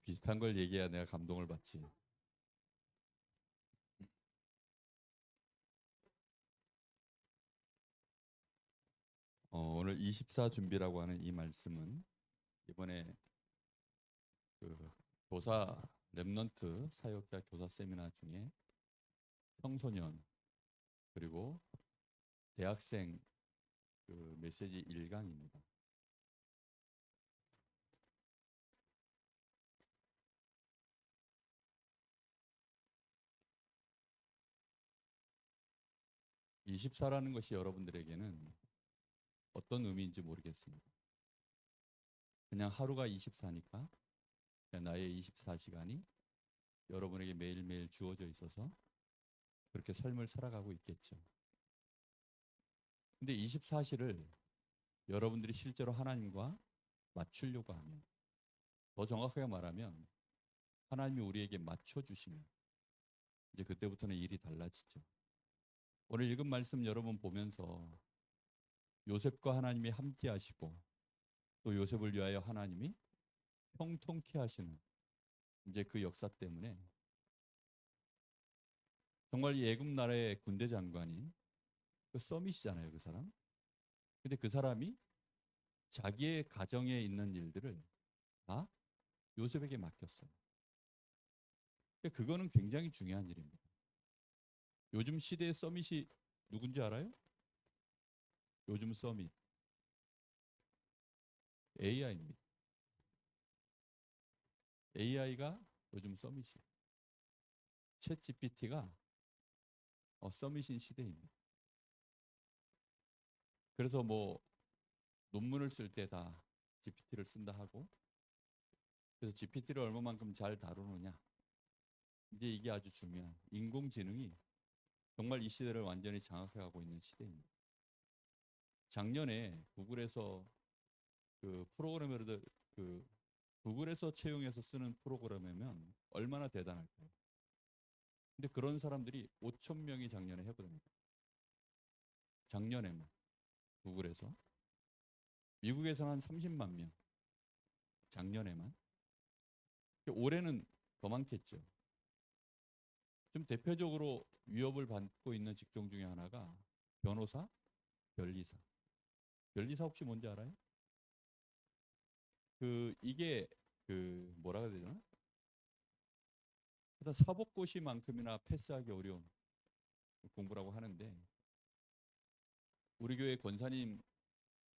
비슷한 걸 얘기해야 내가 감동을 받지. 오늘 24 준비라고 하는 이 말씀은 이번에 그 교사 랩넌트 사역자 교사 세미나 중에 청소년 그리고 대학생 그 메시지 1강입니다. (24)라는 것이 여러분들에게는 어떤 의미인지 모르겠습니다. 그냥 하루가 24니까 나의 24시간이 여러분에게 매일매일 주어져 있어서 그렇게 삶을 살아가고 있겠죠. 근데 24시를 여러분들이 실제로 하나님과 맞추려고 하면, 더 정확하게 말하면 하나님이 우리에게 맞춰주시면 이제 그때부터는 일이 달라지죠. 오늘 읽은 말씀 여러분 보면서 요셉과 하나님이 함께 하시고 또 요셉을 위하여 하나님이 형통케 하시는 이제 그 역사 때문에 정말 이 애굽 나라의 군대 장관인 그 서밋이잖아요, 그 사람. 근데 그 사람이 자기의 가정에 있는 일들을 다 요셉에게 맡겼어요. 그거는 굉장히 중요한 일입니다. 요즘 시대의 서밋이 누군지 알아요? 요즘 서밋 AI입니다. AI가 요즘 서밋이에요. 챗 GPT가 서밋인 시대입니다. 그래서 뭐 논문을 쓸 때 다 GPT를 쓴다 하고, 그래서 GPT를 얼마만큼 잘 다루느냐, 이제 이게 아주 중요한, 인공지능이 정말 이 시대를 완전히 장악해가고 있는 시대입니다. 작년에 구글에서 그 프로그래머들, 그 구글에서 채용해서 쓰는 프로그래머면 얼마나 대단할까요? 근데 그런 사람들이 5천 명이 작년에 해보답니다. 작년에만 구글에서. 미국에서는 한 30만 명 작년에만. 올해는 더 많겠죠. 좀 대표적으로 위협을 받고 있는 직종 중에 하나가 변호사, 변리사. 변리사 혹시 뭔지 알아요? 이게 뭐라 해야 되나? 일단 사법고시만큼이나 패스하기 어려운 공부라고 하는데, 우리 교회 권사님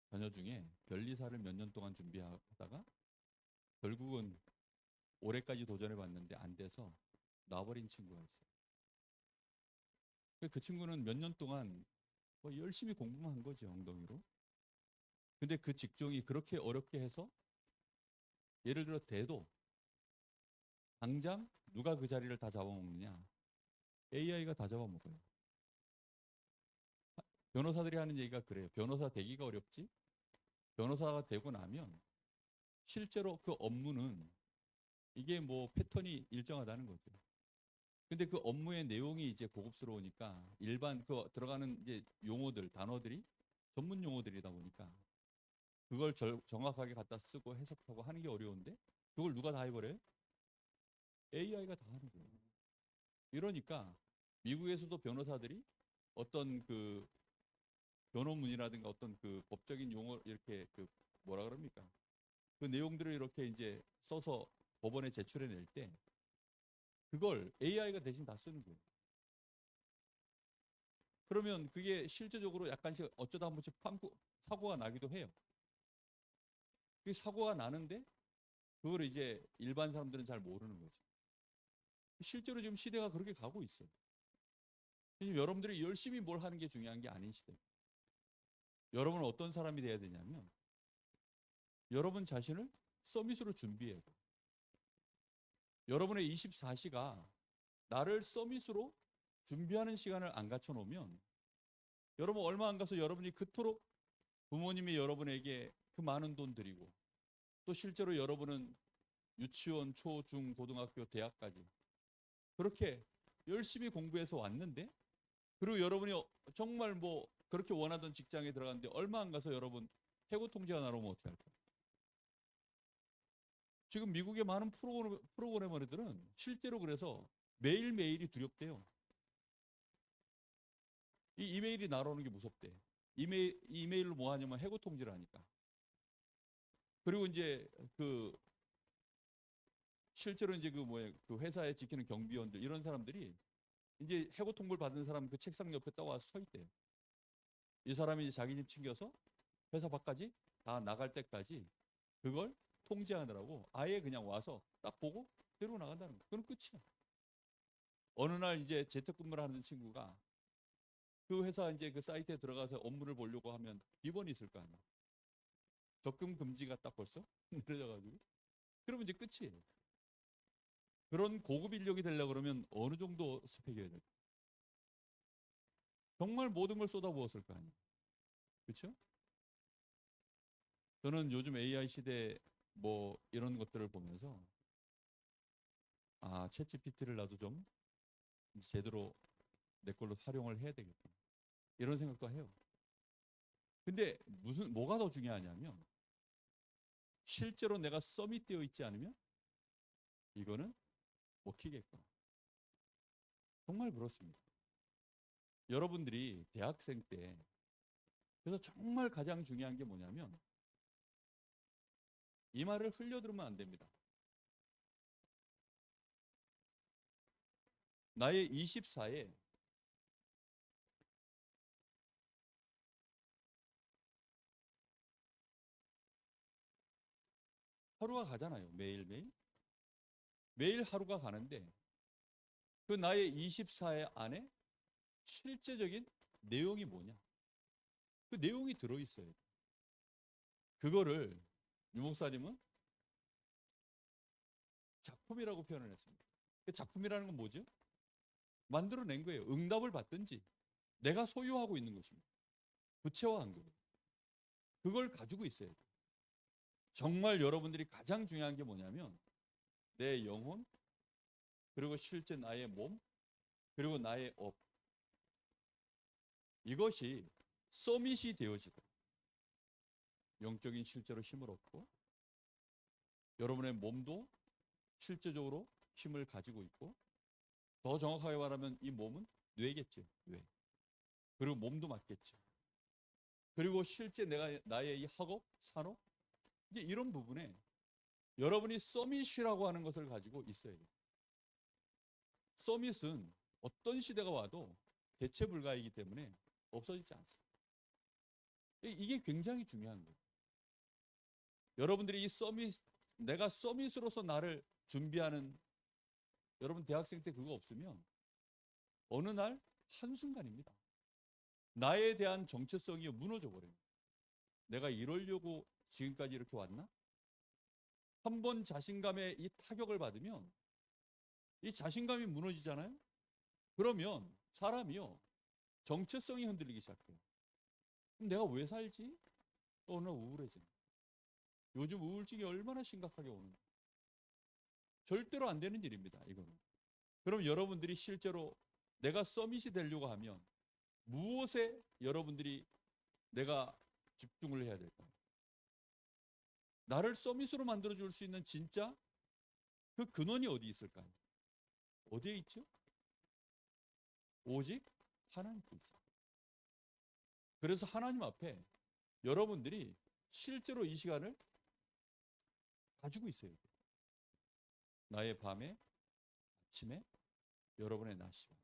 자녀 중에 변리사를 몇 년 동안 준비하다가 결국은 올해까지 도전해 봤는데 안 돼서 놔버린 친구가 있어요. 그 친구는 몇 년 동안 뭐 열심히 공부만 한 거죠, 엉덩이로. 근데 그 직종이 그렇게 어렵게 해서, 예를 들어 대도 당장 누가 그 자리를 다 잡아먹느냐? AI가 다 잡아먹어요. 변호사들이 하는 얘기가 그래요. 변호사 되기가 어렵지? 변호사가 되고 나면 실제로 그 업무는 이게 뭐 패턴이 일정하다는 거죠. 근데 그 업무의 내용이 이제 고급스러우니까 일반 그 들어가는 이제 용어들, 단어들이 전문 용어들이다 보니까 그걸 정확하게 갖다 쓰고 해석하고 하는 게 어려운데, 그걸 누가 다 해버려요? AI가 다 하는 거예요. 이러니까 미국에서도 변호사들이 어떤 그 변호문이라든가 어떤 그 법적인 용어 이렇게 그 뭐라 그럽니까? 그 내용들을 이렇게 이제 써서 법원에 제출해 낼 때 그걸 AI가 대신 다 쓰는 거예요. 그러면 그게 실제적으로 약간씩 어쩌다 한 번씩 사고가 나기도 해요. 그 사고가 나는데 그걸 이제 일반 사람들은 잘 모르는 거죠. 실제로 지금 시대가 그렇게 가고 있어요. 지금 여러분들이 열심히 뭘 하는 게 중요한 게 아닌 시대. 여러분은 어떤 사람이 돼야 되냐면 여러분 자신을 서밋으로 준비해요. 여러분의 24시가 나를 서밋으로 준비하는 시간을 안 갖춰 놓으면 여러분 얼마 안 가서 여러분이 그토록 부모님이 여러분에게 그 많은 돈 드리고 또 실제로 여러분은 유치원, 초, 중, 고등학교, 대학까지 그렇게 열심히 공부해서 왔는데, 그리고 여러분이 정말 뭐 그렇게 원하던 직장에 들어갔는데 얼마 안 가서 여러분 해고 통지가 나오면 어떻게 할까요? 지금 미국의 많은 프로그래머들은 실제로 그래서 매일매일이 두렵대요. 이 이메일이 날아오는 게 무섭대. 이메일로 뭐 하냐면 해고 통지를 하니까. 그리고 이제 그 실제로 이제 그 회사에 지키는 경비원들 이런 사람들이 이제 해고 통보를 받은 사람 그 책상 옆에 딱 와서 서 있대요. 이 사람이 이제 자기 집 챙겨서 회사 밖까지 다 나갈 때까지 그걸 통제하느라고 아예 그냥 와서 딱 보고 데리고 나간다는 거예요. 그건 끝이야. 어느 날 이제 재택근무를 하는 친구가 그 회사 이제 그 사이트에 들어가서 업무를 보려고 하면 비번이 있을 거 아니야. 접근 금지가 딱 벌써 내려져가지고 그러면 이제 끝이에요. 그런 고급 인력이 되려고 그러면 어느 정도 스펙이어야 돼. 정말 모든 걸 쏟아부었을 거 아니에요. 그렇죠? 저는 요즘 AI 시대 뭐 이런 것들을 보면서 아, 챗GPT를 나도 좀 제대로 내 걸로 활용을 해야 되겠다. 이런 생각도 해요. 근데 뭐가 더 중요하냐면 실제로 내가 서밋되어 있지 않으면 이거는 먹히겠구나. 정말 그렇습니다. 여러분들이 대학생 때 그래서 정말 가장 중요한 게 뭐냐면 이 말을 흘려들으면 안 됩니다. 나의 24에 하루가 가잖아요. 매일매일. 매일 하루가 가는데 그 나의 24회 안에 실제적인 내용이 뭐냐? 그 내용이 들어있어요. 그거를 유 목사님은 작품이라고 표현을 했습니다. 그 작품이라는 건 뭐죠? 만들어낸 거예요. 응답을 받든지 내가 소유하고 있는 것입니다. 구체화한 거예요. 그걸 가지고 있어야 돼요. 정말 여러분들이 가장 중요한 게 뭐냐면 내 영혼, 그리고 실제 나의 몸, 그리고 나의 업. 이것이 서밋이 되어지도록 영적인 실제로 힘을 얻고 여러분의 몸도 실제적으로 힘을 가지고 있고 더 정확하게 말하면 이 몸은 뇌겠죠. 뇌. 그리고 몸도 맞겠죠. 그리고 실제 나의 이 학업, 산업 이제 이런 부분에 여러분이 서밋이라고 하는 것을 가지고 있어야 돼요. 서밋은 어떤 시대가 와도 대체 불가이기 때문에 없어지지 않습니다. 이게 굉장히 중요한 거예요. 여러분들이 이 서밋, 내가 서밋으로서 나를 준비하는 여러분 대학생 때 그거 없으면 어느 날 한순간입니다. 나에 대한 정체성이 무너져 버려요. 내가 이러려고 지금까지 이렇게 왔나? 한 번 자신감에 이 타격을 받으면 이 자신감이 무너지잖아요. 그러면 사람이요 정체성이 흔들리기 시작해요. 그럼 내가 왜 살지? 어느 날 우울해져. 요즘 우울증이 얼마나 심각하게 오는지. 절대로 안 되는 일입니다. 이거는. 그럼 여러분들이 실제로 내가 서밋이 되려고 하면 무엇에 여러분들이 내가 집중을 해야 될까요? 나를 서밋으로 만들어줄 수 있는 진짜 그 근원이 어디 있을까요? 어디에 있죠? 오직 하나님께 있어요. 그래서 하나님 앞에 여러분들이 실제로 이 시간을 가지고 있어야 돼요. 나의 밤에, 아침에, 여러분의 낮 시간.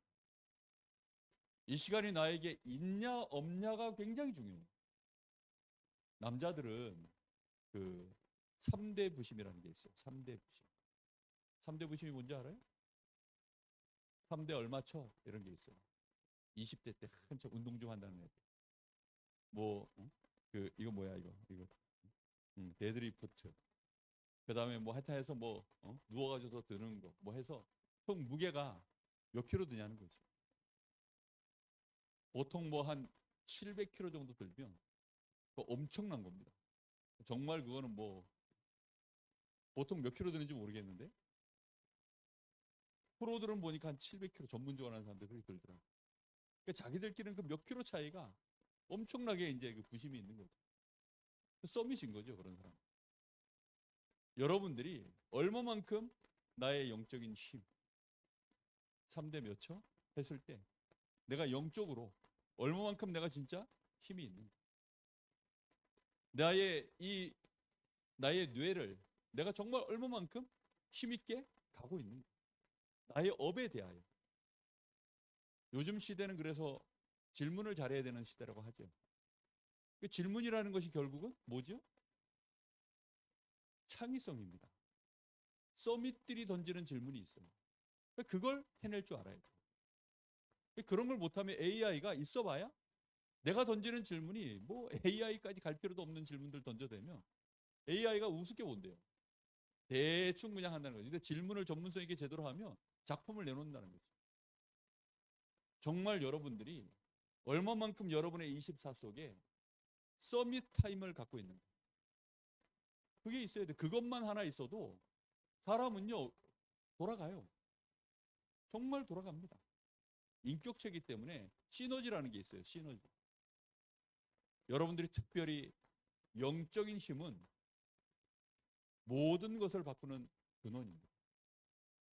이 시간이 나에게 있냐 없냐가 굉장히 중요해요. 남자들은 그 3대 부심이라는 게 있어요. 3대 부심. 3대 부심이 뭔지 알아요? 3대 얼마 쳐? 이런 게 있어요. 20대 때 한참 운동 좀 한다는 애들. 뭐, 이거 뭐야, 이거. 데드리프트. 그 다음에 뭐 하여튼 해서 뭐, 누워가지고 드는 거. 뭐 해서 총 무게가 몇 킬로 드냐는 거지. 보통 뭐 한 700kg 정도 들면 엄청난 겁니다. 정말 그거는 뭐 보통 몇 킬로 드는지 모르겠는데 프로들은 보니까 한 700kg 전문적으로 하는 사람들 그렇게 들더라고. 그러니까 자기들끼리는 그 몇 킬로 차이가 엄청나게 이제 그 부심이 있는 거죠. 서밋인 거죠 그런 사람. 여러분들이 얼마만큼 나의 영적인 힘 3대 몇 초 했을 때 내가 영적으로 얼마만큼 내가 진짜 힘이 있는가. 나의 뇌를 내가 정말 얼마만큼 힘있게 가고 있는가. 나의 업에 대하여. 요즘 시대는 그래서 질문을 잘해야 되는 시대라고 하죠. 그 질문이라는 것이 결국은 뭐죠? 창의성입니다. 서밋들이 던지는 질문이 있어요. 그걸 해낼 줄 알아야 돼요. 그런 걸 못하면 AI가 있어봐야 내가 던지는 질문이 뭐 AI까지 갈 필요도 없는 질문들 던져대면 AI가 우습게 본대요. 대충 그냥 한다는 거죠. 근데 질문을 전문성 있게 제대로 하면 작품을 내놓는다는 거죠. 정말 여러분들이 얼마만큼 여러분의 24 속에 서밋 타임을 갖고 있는가. 그게 있어야 돼. 그것만 하나 있어도 사람은요 돌아가요. 정말 돌아갑니다. 인격체이기 때문에 시너지라는 게 있어요. 시너지. 여러분들이 특별히 영적인 힘은 모든 것을 바꾸는 근원입니다.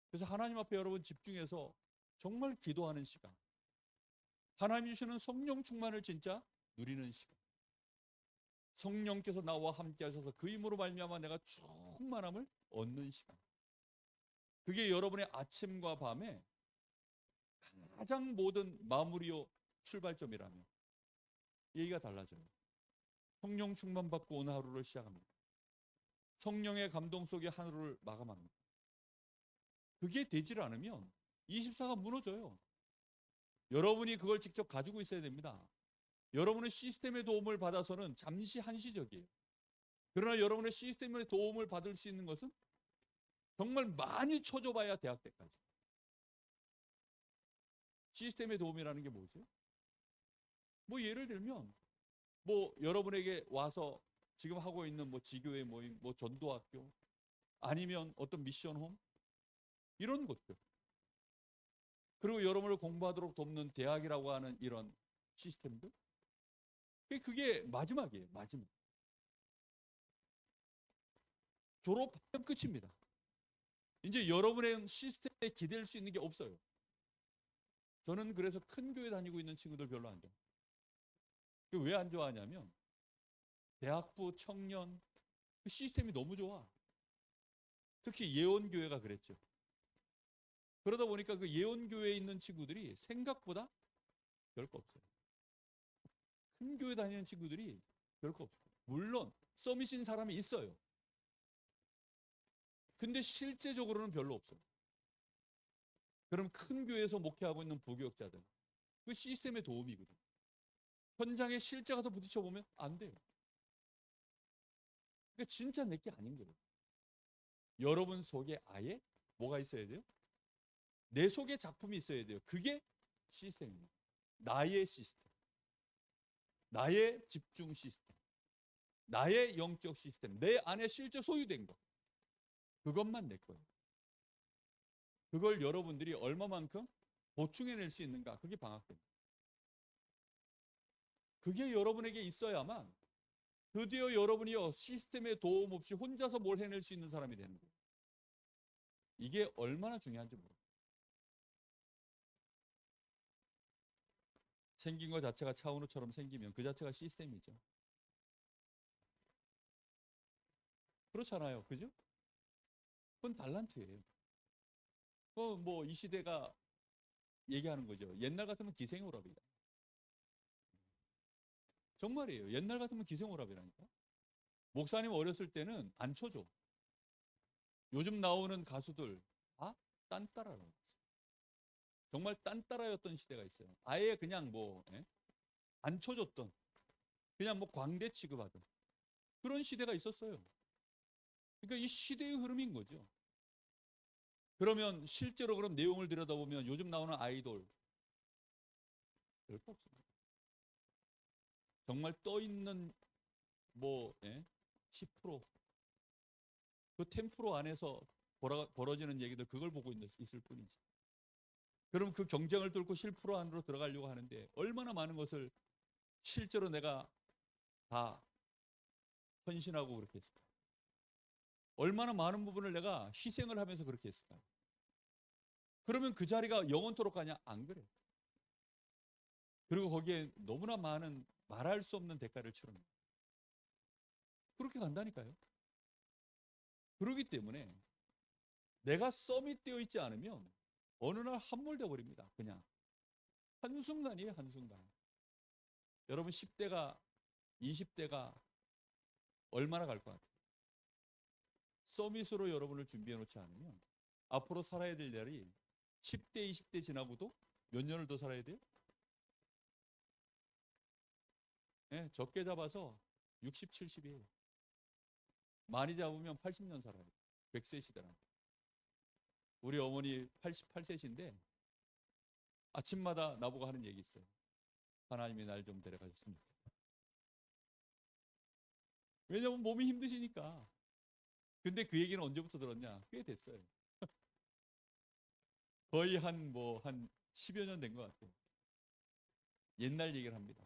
그래서 하나님 앞에 여러분 집중해서 정말 기도하는 시간, 하나님 주시는 성령 충만을 진짜 누리는 시간, 성령께서 나와 함께 하셔서 그 힘으로 말미암아 내가 충만함을 얻는 시간, 그게 여러분의 아침과 밤에 가장 모든 마무리요 출발점이라면 얘기가 달라져요. 성령 충만 받고 오늘 하루를 시작합니다. 성령의 감동 속에 하루를 마감합니다. 그게 되질 않으면 24가 무너져요. 여러분이 그걸 직접 가지고 있어야 됩니다. 여러분은 시스템의 도움을 받아서는 잠시 한시적이에요. 그러나 여러분의 시스템의 도움을 받을 수 있는 것은 정말 많이 쳐줘봐야 대학 때까지. 시스템의 도움이라는 게 뭐죠? 뭐 예를 들면 뭐 여러분에게 와서 지금 하고 있는 뭐 지교회 모임, 뭐 전도학교, 아니면 어떤 미션홈 이런 것들. 그리고 여러분을 공부하도록 돕는 대학이라고 하는 이런 시스템들. 그게 마지막이에요. 마지막. 졸업하면 끝입니다. 이제 여러분의 시스템에 기댈 수 있는 게 없어요. 저는 그래서 큰 교회 다니고 있는 친구들 별로 안 좋아해요. 왜 안 좋아하냐면 대학부 청년 그 시스템이 너무 좋아. 특히 예원교회가 그랬죠. 그러다 보니까 그 예원교회에 있는 친구들이 생각보다 별거 없어요. 큰 교회 다니는 친구들이 별거 없어요. 물론 서밋인 사람이 있어요. 근데 실제적으로는 별로 없어요. 그럼 큰 교회에서 목회하고 있는 부교역자들 그 시스템의 도움이거든요. 현장에 실제 가서 부딪혀 보면 안 돼요. 그러니까 진짜 내게 아닌 거예요. 여러분 속에 아예 뭐가 있어야 돼요? 내 속에 작품이 있어야 돼요. 그게 시스템입니다. 나의 시스템. 나의 집중 시스템. 나의 영적 시스템. 내 안에 실제 소유된 것. 그것만 내 거예요. 그걸 여러분들이 얼마만큼 보충해낼 수 있는가. 그게 방학입니다. 그게 여러분에게 있어야만 드디어 여러분이 시스템의 도움 없이 혼자서 뭘 해낼 수 있는 사람이 되는 거예요. 이게 얼마나 중요한지 모르겠어요. 생긴 것 자체가 차은우처럼 생기면 그 자체가 시스템이죠. 그렇잖아요. 그죠? 그건 달란트예요. 뭐 이 시대가 얘기하는 거죠. 옛날 같으면 기생오랍이다. 정말이에요. 옛날 같으면 기생오랍이라니까. 목사님 어렸을 때는 안 쳐줘. 요즘 나오는 가수들 다 딴따라라고 했어요. 정말 딴따라였던 시대가 있어요. 아예 그냥 뭐 안 쳐줬던 그냥 뭐 광대 취급하던 그런 시대가 있었어요. 그러니까 이 시대의 흐름인 거죠. 그러면 실제로 그럼 내용을 들여다보면 요즘 나오는 아이돌 별거 없습니다. 정말 떠 있는 뭐 10%, 그 10% 안에서 벌어지는 얘기들 그걸 보고 있을 뿐이지. 그럼 그 경쟁을 뚫고 10% 안으로 들어가려고 하는데 얼마나 많은 것을 실제로 내가 다 헌신하고 그렇게 했을까. 얼마나 많은 부분을 내가 희생을 하면서 그렇게 했을까요? 그러면 그 자리가 영원토록 가냐? 안 그래. 그리고 거기에 너무나 많은 말할 수 없는 대가를 치릅니다. 그렇게 간다니까요. 그렇기 때문에 내가 서밋되어 있지 않으면 어느 날 함몰되어 버립니다. 그냥 한순간이에요. 한순간. 여러분 10대가 20대가 얼마나 갈 것 같아요? 서밋으로 여러분을 준비해 놓지 않으면 앞으로 살아야 될 날이 10대 20대 지나고도 몇 년을 더 살아야 돼요? 네, 적게 잡아서 60, 70이에요. 많이 잡으면 80년 살아요. 100세 시대라. 우리 어머니 88세신데 아침마다 나보고 하는 얘기 있어요. 하나님이 날 좀 데려가셨으면 좋겠다. 왜냐면 몸이 힘드시니까. 근데 그 얘기는 언제부터 들었냐? 꽤 됐어요. 거의 한 10여 년 된 것 같아요. 옛날 얘기를 합니다.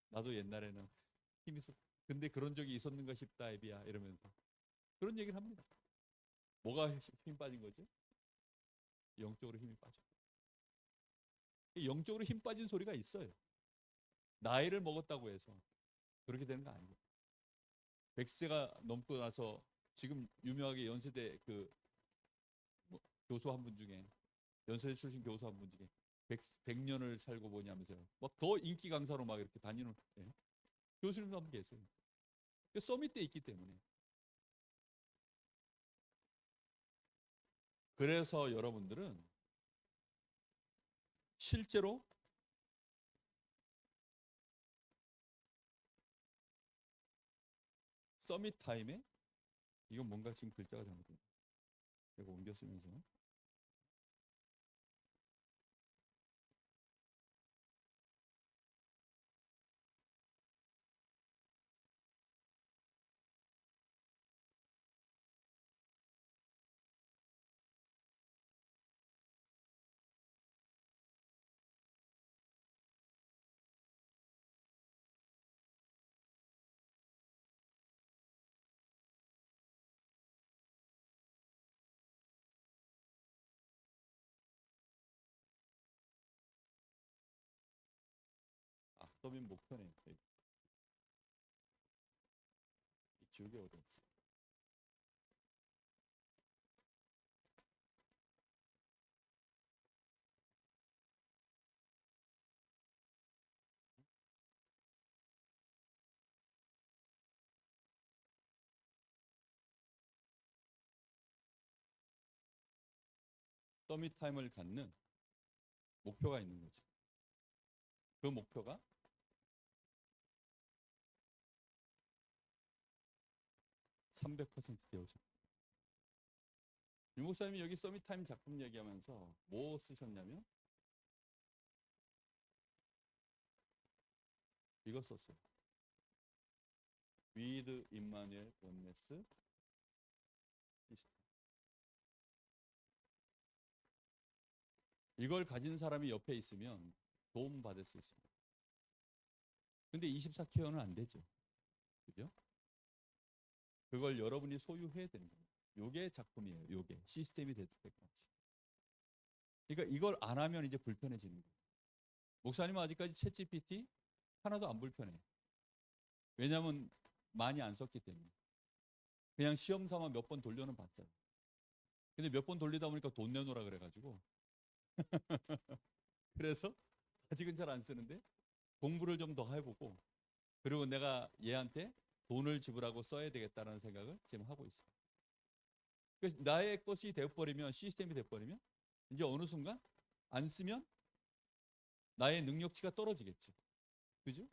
나도 옛날에는 힘이 있었. 근데 그런 적이 있었는가 싶다, 애비야. 이러면서 그런 얘기를 합니다. 뭐가 힘 빠진 거죠? 영적으로 힘이 빠져. 영적으로 힘 빠진 소리가 있어요. 나이를 먹었다고 해서 그렇게 되는 거 아니에요. 100세가 넘고 나서 지금 유명하게 연세대 그 교수 한 분 중에 연세대 출신 교수 한 분 중에 100년을 살고 보냐면서요. 막 더 인기 강사로 막 이렇게 다니는 교수님도 한 분 계세요. 서밋 때 있기 때문에. 그래서 여러분들은 실제로 서밋 타임에 이건 뭔가 지금 글자가 잘못된 내가 옮겨 쓰면서 서밋 목표네. 지우개 어디 있어? 서밋 타임을 갖는 목표가 있는 거죠. 그 목표가 300% 되어져. 유 목사님이 여기 서밋 타임 작품 얘기하면서 뭐 쓰셨냐면 이거 썼어요. With Immanuel Oneness System. 이걸 가진 사람이 옆에 있으면 도움 받을 수 있습니다. 근데 24K는 안 되죠. 그죠? 그걸 여러분이 소유해야 되는 거예요. 요게 작품이에요. 요게 시스템이 될 때까지. 그러니까 이걸 안 하면 이제 불편해지는 거예요. 목사님은 아직까지 챗GPT 하나도 안 불편해. 왜냐하면 많이 안 썼기 때문에. 그냥 시험 삼아 몇 번 돌려는 봤어요. 근데 몇 번 돌리다 보니까 돈 내놓으라 그래가지고 그래서 아직은 잘 안 쓰는데 공부를 좀 더 해보고 그리고 내가 얘한테 돈을 지불하고 써야 되겠다는 생각을 지금 하고 있어요. 그래서 나의 것이 되어버리면 시스템이 되어버리면 이제 어느 순간 안 쓰면 나의 능력치가 떨어지겠죠. 그죠?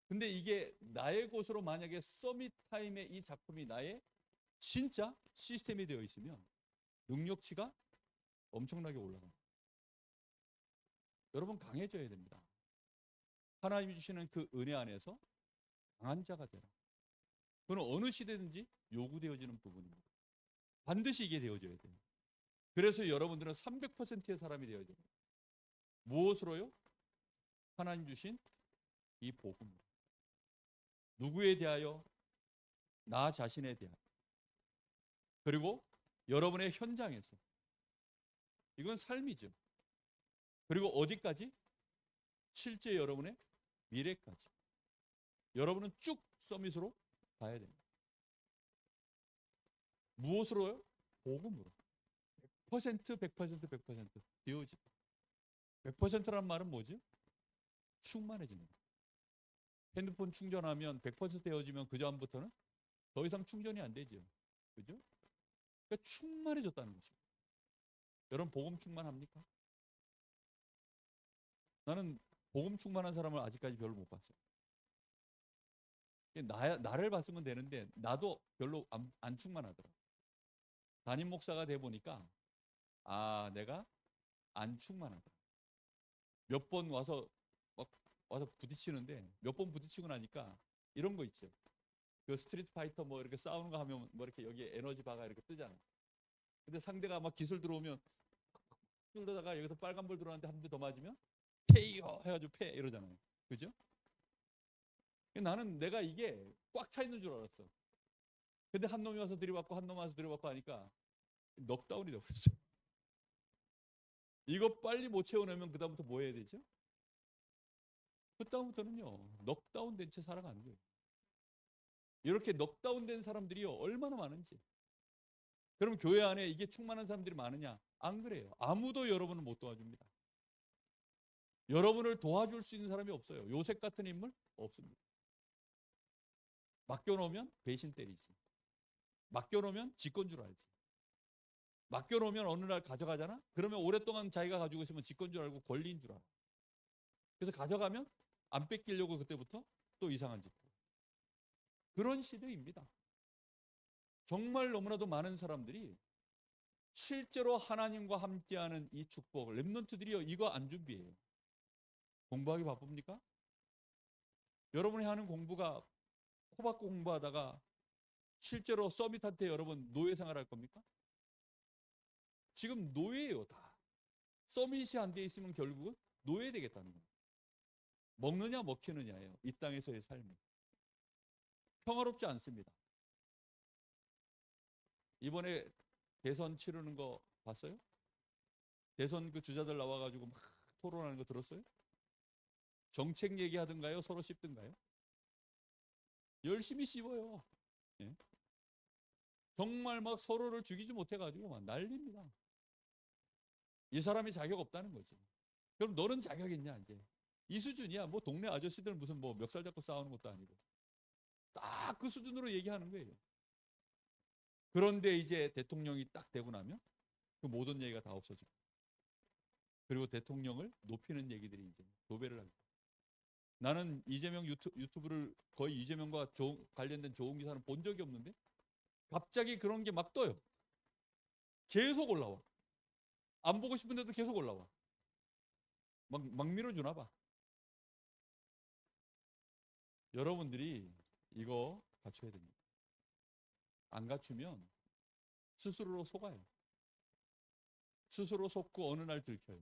근데 이게 나의 것으로 만약에 서밋 타임의 이 작품이 나의 진짜 시스템이 되어 있으면 능력치가 엄청나게 올라갑니다. 여러분 강해져야 됩니다. 하나님이 주시는 그 은혜 안에서 강한 자가 되라. 그건 어느 시대든지 요구되어지는 부분입니다. 반드시 이게 되어져야 돼요. 그래서 여러분들은 300%의 사람이 되어야 돼요. 무엇으로요? 하나님 주신 이 복음. 누구에 대하여? 나 자신에 대하여. 그리고 여러분의 현장에서. 이건 삶이죠. 그리고 어디까지? 실제 여러분의 미래까지. 여러분은 쭉 서밋으로 가야 됩니다. 무엇으로요? 복음으로. 100%, 100%, 100% 되어지고. 100%란 말은 뭐죠? 충만해지는 거예요. 핸드폰 충전하면 100% 되어지면 그 다음부터는 더 이상 충전이 안 되죠. 그죠? 그러니까 충만해졌다는 것입니다. 여러분 복음 충만합니까? 나는 복음 충만한 사람을 아직까지 별로 못 봤어요. 나를 봤으면 되는데 나도 별로 안 충만하더라. 담임 목사가 돼 보니까 내가 안 충만하더라. 몇 번 와서 막 와서 부딪히는데 몇 번 부딪히고 나니까 이런 거 있죠. 그 스트리트 파이터 뭐 이렇게 싸우는 거 하면 뭐 이렇게 여기에 에너지 바가 이렇게 뜨잖아. 근데 상대가 막 기술 들어오면 뚫다가 여기서 빨간불 들어왔는데 한 대 더 맞으면 페이요 해가지고 패 이러잖아요. 그죠? 나는 내가 이게 꽉 차 있는 줄 알았어. 근데 한 놈이 와서 들이받고 한 놈 와서 들이받고 하니까 넉다운이 돼버렸어. 이거 빨리 못 채워내면 그 다음부터 뭐 해야 되죠? 그 다음부터는요 넉다운 된 채 살아가는 거예요. 이렇게 넉다운 된 사람들이요 얼마나 많은지. 그럼 교회 안에 이게 충만한 사람들이 많으냐? 안 그래요. 아무도 여러분을 못 도와줍니다. 여러분을 도와줄 수 있는 사람이 없어요. 요셉 같은 인물 없습니다. 맡겨놓으면 배신 때리지. 맡겨놓으면 지건 줄 알지. 맡겨놓으면 어느 날 가져가잖아? 그러면 오랫동안 자기가 가지고 있으면 지건 줄 알고 권리인 줄 알아. 그래서 가져가면 안 뺏기려고 그때부터 또 이상한 짓. 그런 시대입니다. 정말 너무나도 많은 사람들이 실제로 하나님과 함께하는 이 축복, 렘넌트들이요 이거 안 준비해요. 공부하기 바쁩니까? 여러분이 하는 공부가 코박고 공부하다가 실제로 서밋한테 여러분 노예 생활할 겁니까? 지금 노예예요 다. 서밋이 안 돼 있으면 결국은 노예 되겠다는 거예요. 먹느냐 먹히느냐예요. 이 땅에서의 삶이. 평화롭지 않습니다. 이번에 대선 치르는 거 봤어요? 대선 그 주자들 나와가지고 막 토론하는 거 들었어요? 정책 얘기하든가요? 서로 씹든가요? 열심히 씹어요. 예? 정말 막 서로를 죽이지 못해가지고 막 난립니다. 이 사람이 자격 없다는 거지. 그럼 너는 자격 있냐 이제. 이 수준이야. 뭐 동네 아저씨들 무슨 뭐 멱살 잡고 싸우는 것도 아니고. 딱 그 수준으로 얘기하는 거예요. 그런데 이제 대통령이 딱 되고 나면 그 모든 얘기가 다 없어지고. 그리고 대통령을 높이는 얘기들이 이제 도배를 하고. 나는 이재명 유튜브를 거의 이재명과 관련된 좋은 기사는 본 적이 없는데 갑자기 그런 게 막 떠요. 계속 올라와. 안 보고 싶은데도 계속 올라와. 막 밀어주나 봐. 여러분들이 이거 갖춰야 됩니다. 안 갖추면 스스로 속아요. 스스로 속고 어느 날 들켜요.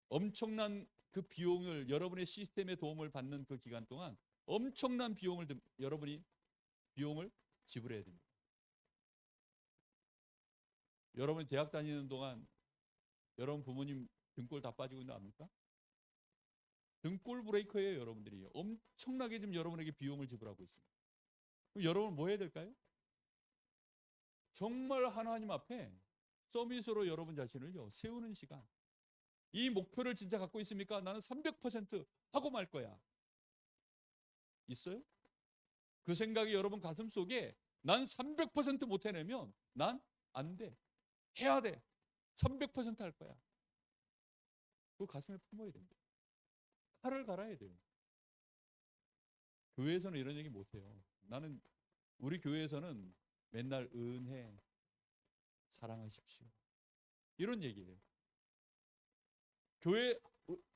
엄청난 그 비용을 여러분의 시스템의 도움을 받는 그 기간 동안 엄청난 비용을 여러분이 비용을 지불해야 됩니다. 여러분이 대학 다니는 동안 여러분 부모님 등골 다 빠지고 있는 거 압니까? 등골 브레이커예요, 여러분들이. 엄청나게 지금 여러분에게 비용을 지불하고 있습니다. 그럼 여러분 뭐 해야 될까요? 정말 하나님 앞에 서밋으로 여러분 자신을요 세우는 시간. 이 목표를 진짜 갖고 있습니까? 나는 300% 하고 말 거야. 있어요? 그 생각이 여러분 가슴 속에 난 300% 못 해내면 난 안 돼. 해야 돼. 300% 할 거야. 그 가슴에 품어야 됩니다. 칼을 갈아야 돼요. 교회에서는 이런 얘기 못 해요. 나는 우리 교회에서는 맨날 은혜, 사랑하십시오. 이런 얘기예요. 교회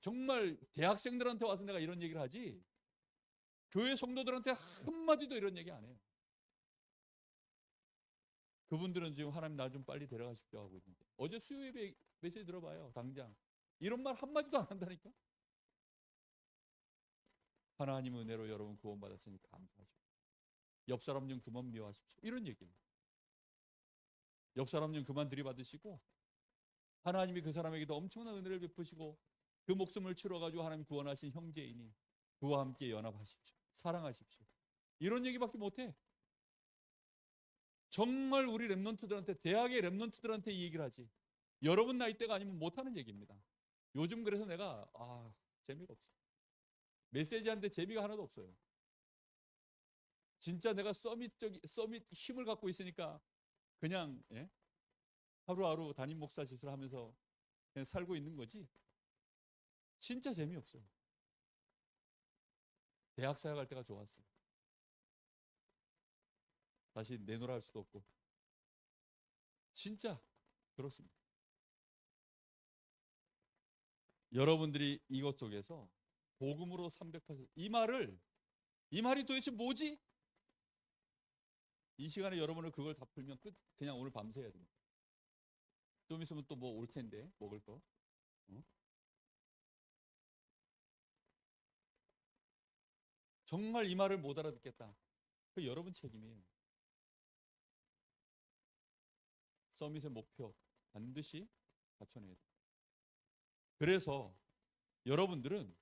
정말 대학생들한테 와서 내가 이런 얘기를 하지 교회 성도들한테 한마디도 이런 얘기 안 해요. 그분들은 지금 하나님 나 좀 빨리 데려가십시오 하고 있는데 어제 수요 예배 메시지 들어봐요. 당장 이런 말 한마디도 안 한다니까. 하나님 은혜로 여러분 구원받았으니 감사하십시오. 옆 사람 좀 그만 미워하십시오. 이런 얘기예요. 옆 사람 좀 그만 들이받으시고 하나님이 그 사람에게도 엄청난 은혜를 베푸시고 그 목숨을 치러가지고 하나님 구원하신 형제이니 그와 함께 연합하십시오. 사랑하십시오. 이런 얘기밖에 못해. 정말 우리 랩런트들한테, 대학의 랩런트들한테 이 얘기를 하지. 여러분 나이대가 아니면 못하는 얘기입니다. 요즘 그래서 내가 재미가 없어. 메시지하는데 재미가 하나도 없어요. 진짜 내가 서밋 힘을 갖고 있으니까 그냥 하루하루 담임 목사 짓을 하면서 그냥 살고 있는 거지. 진짜 재미없어요. 대학 사역할 때가 좋았어요. 다시 내놓으라 할 수도 없고. 진짜 그렇습니다. 여러분들이 이것 속에서 복음으로 300%, 이 말이 도대체 뭐지? 이 시간에 여러분을 그걸 다 풀면 끝. 그냥 오늘 밤새 해야 됩니다. 좀 있으면 또 뭐 올 텐데 먹을 거. 정말 이 말을 못 알아듣겠다. 그 여러분 책임이에요. 서밋의 목표 반드시 갖춰내야 돼요. 그래서 여러분들은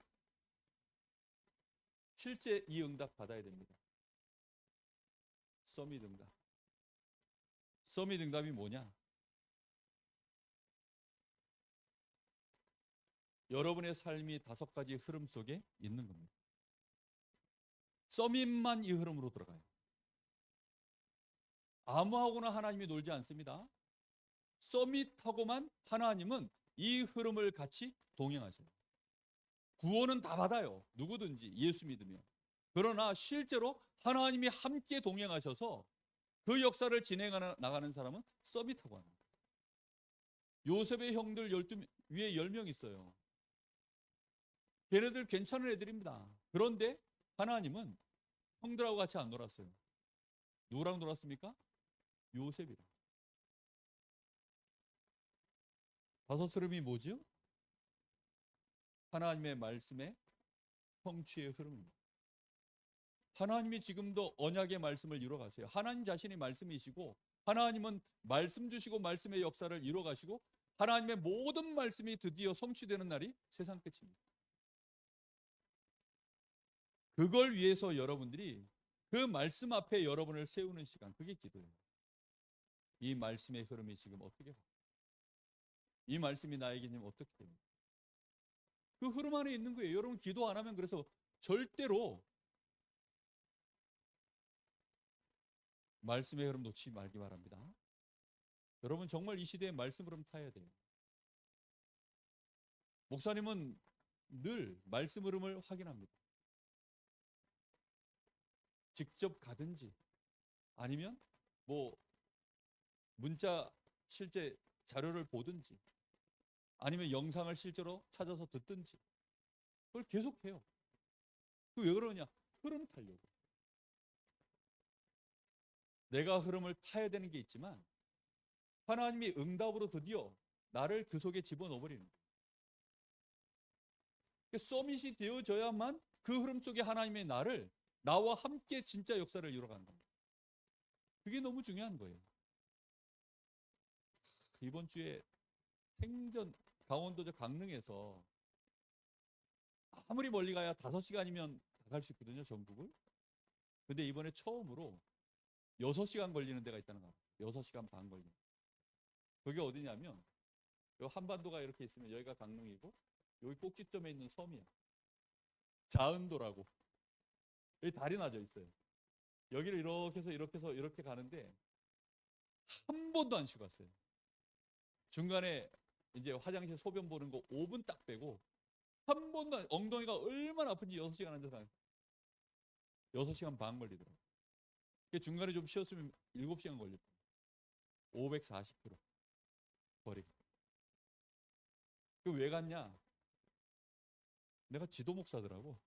실제 이 응답 받아야 됩니다. 서밋 응답. 서밋 응답이 뭐냐? 여러분의 삶이 5가지 흐름 속에 있는 겁니다. 서밋만 이 흐름으로 들어가요. 아무하고나 하나님이 놀지 않습니다. 서밋하고만 하나님은 이 흐름을 같이 동행하셔요. 구원은 다 받아요. 누구든지 예수 믿으면. 그러나 실제로 하나님이 함께 동행하셔서 그 역사를 나가는 사람은 서밋하고 합니다. 요셉의 형들 12 위에 10명 있어요. 걔네들 괜찮은 애들입니다. 그런데 하나님은 형들하고 같이 안 놀았어요. 누구랑 놀았습니까? 요셉이랑. 5 흐름이 뭐죠? 하나님의 말씀의 성취의 흐름입니다. 하나님이 지금도 언약의 말씀을 이루어가세요. 하나님 자신이 말씀이시고 하나님은 말씀 주시고 말씀의 역사를 이루어가시고 하나님의 모든 말씀이 드디어 성취되는 날이 세상 끝입니다. 그걸 위해서 여러분들이 그 말씀 앞에 여러분을 세우는 시간, 그게 기도예요. 이 말씀의 흐름이 지금 어떻게 가? 이 말씀이 나에게 지금 어떻게 됩니까? 그 흐름 안에 있는 거예요. 여러분 기도 안 하면 그래서 절대로 말씀의 흐름 놓치지 말기 바랍니다. 여러분 정말 이 시대에 말씀 흐름 타야 돼요. 목사님은 늘 말씀 흐름을 확인합니다. 직접 가든지 아니면 뭐 문자 실제 자료를 보든지 아니면 영상을 실제로 찾아서 듣든지 그걸 계속해요. 그 왜 그러냐? 흐름 타려고. 내가 흐름을 타야 되는 게 있지만 하나님이 응답으로 드디어 나를 그 속에 집어넣어버리는 거예요. 서밋이 되어져야만 그 흐름 속에 하나님의 나와 함께 진짜 역사를 이루어가는 겁니다. 그게 너무 중요한 거예요. 이번 주에 생전 강원도저 강릉에서 아무리 멀리 가야 5시간이면 다 갈 수 있거든요, 전국을. 근데 이번에 처음으로 6시간 걸리는 데가 있다는 거예요. 6시간 반 걸리는. 그게 어디냐면 요 한반도가 이렇게 있으면 여기가 강릉이고 여기 꼭지점에 있는 섬이야. 자은도라고. 여기 달이 나져 있어요. 여기를 이렇게 해서 이렇게 해서 이렇게 가는데 한 번도 안 쉬고 갔어요. 중간에 이제 화장실 소변 보는 거 5분 딱 빼고 한 번도 엉덩이가 얼마나 아픈지 6시간 앉아서 6시간 반 걸리더라고요. 중간에 좀 쉬었으면 7시간 걸릴 거예요. 540km 거리. 그 왜 갔냐? 내가 지도 목사더라고.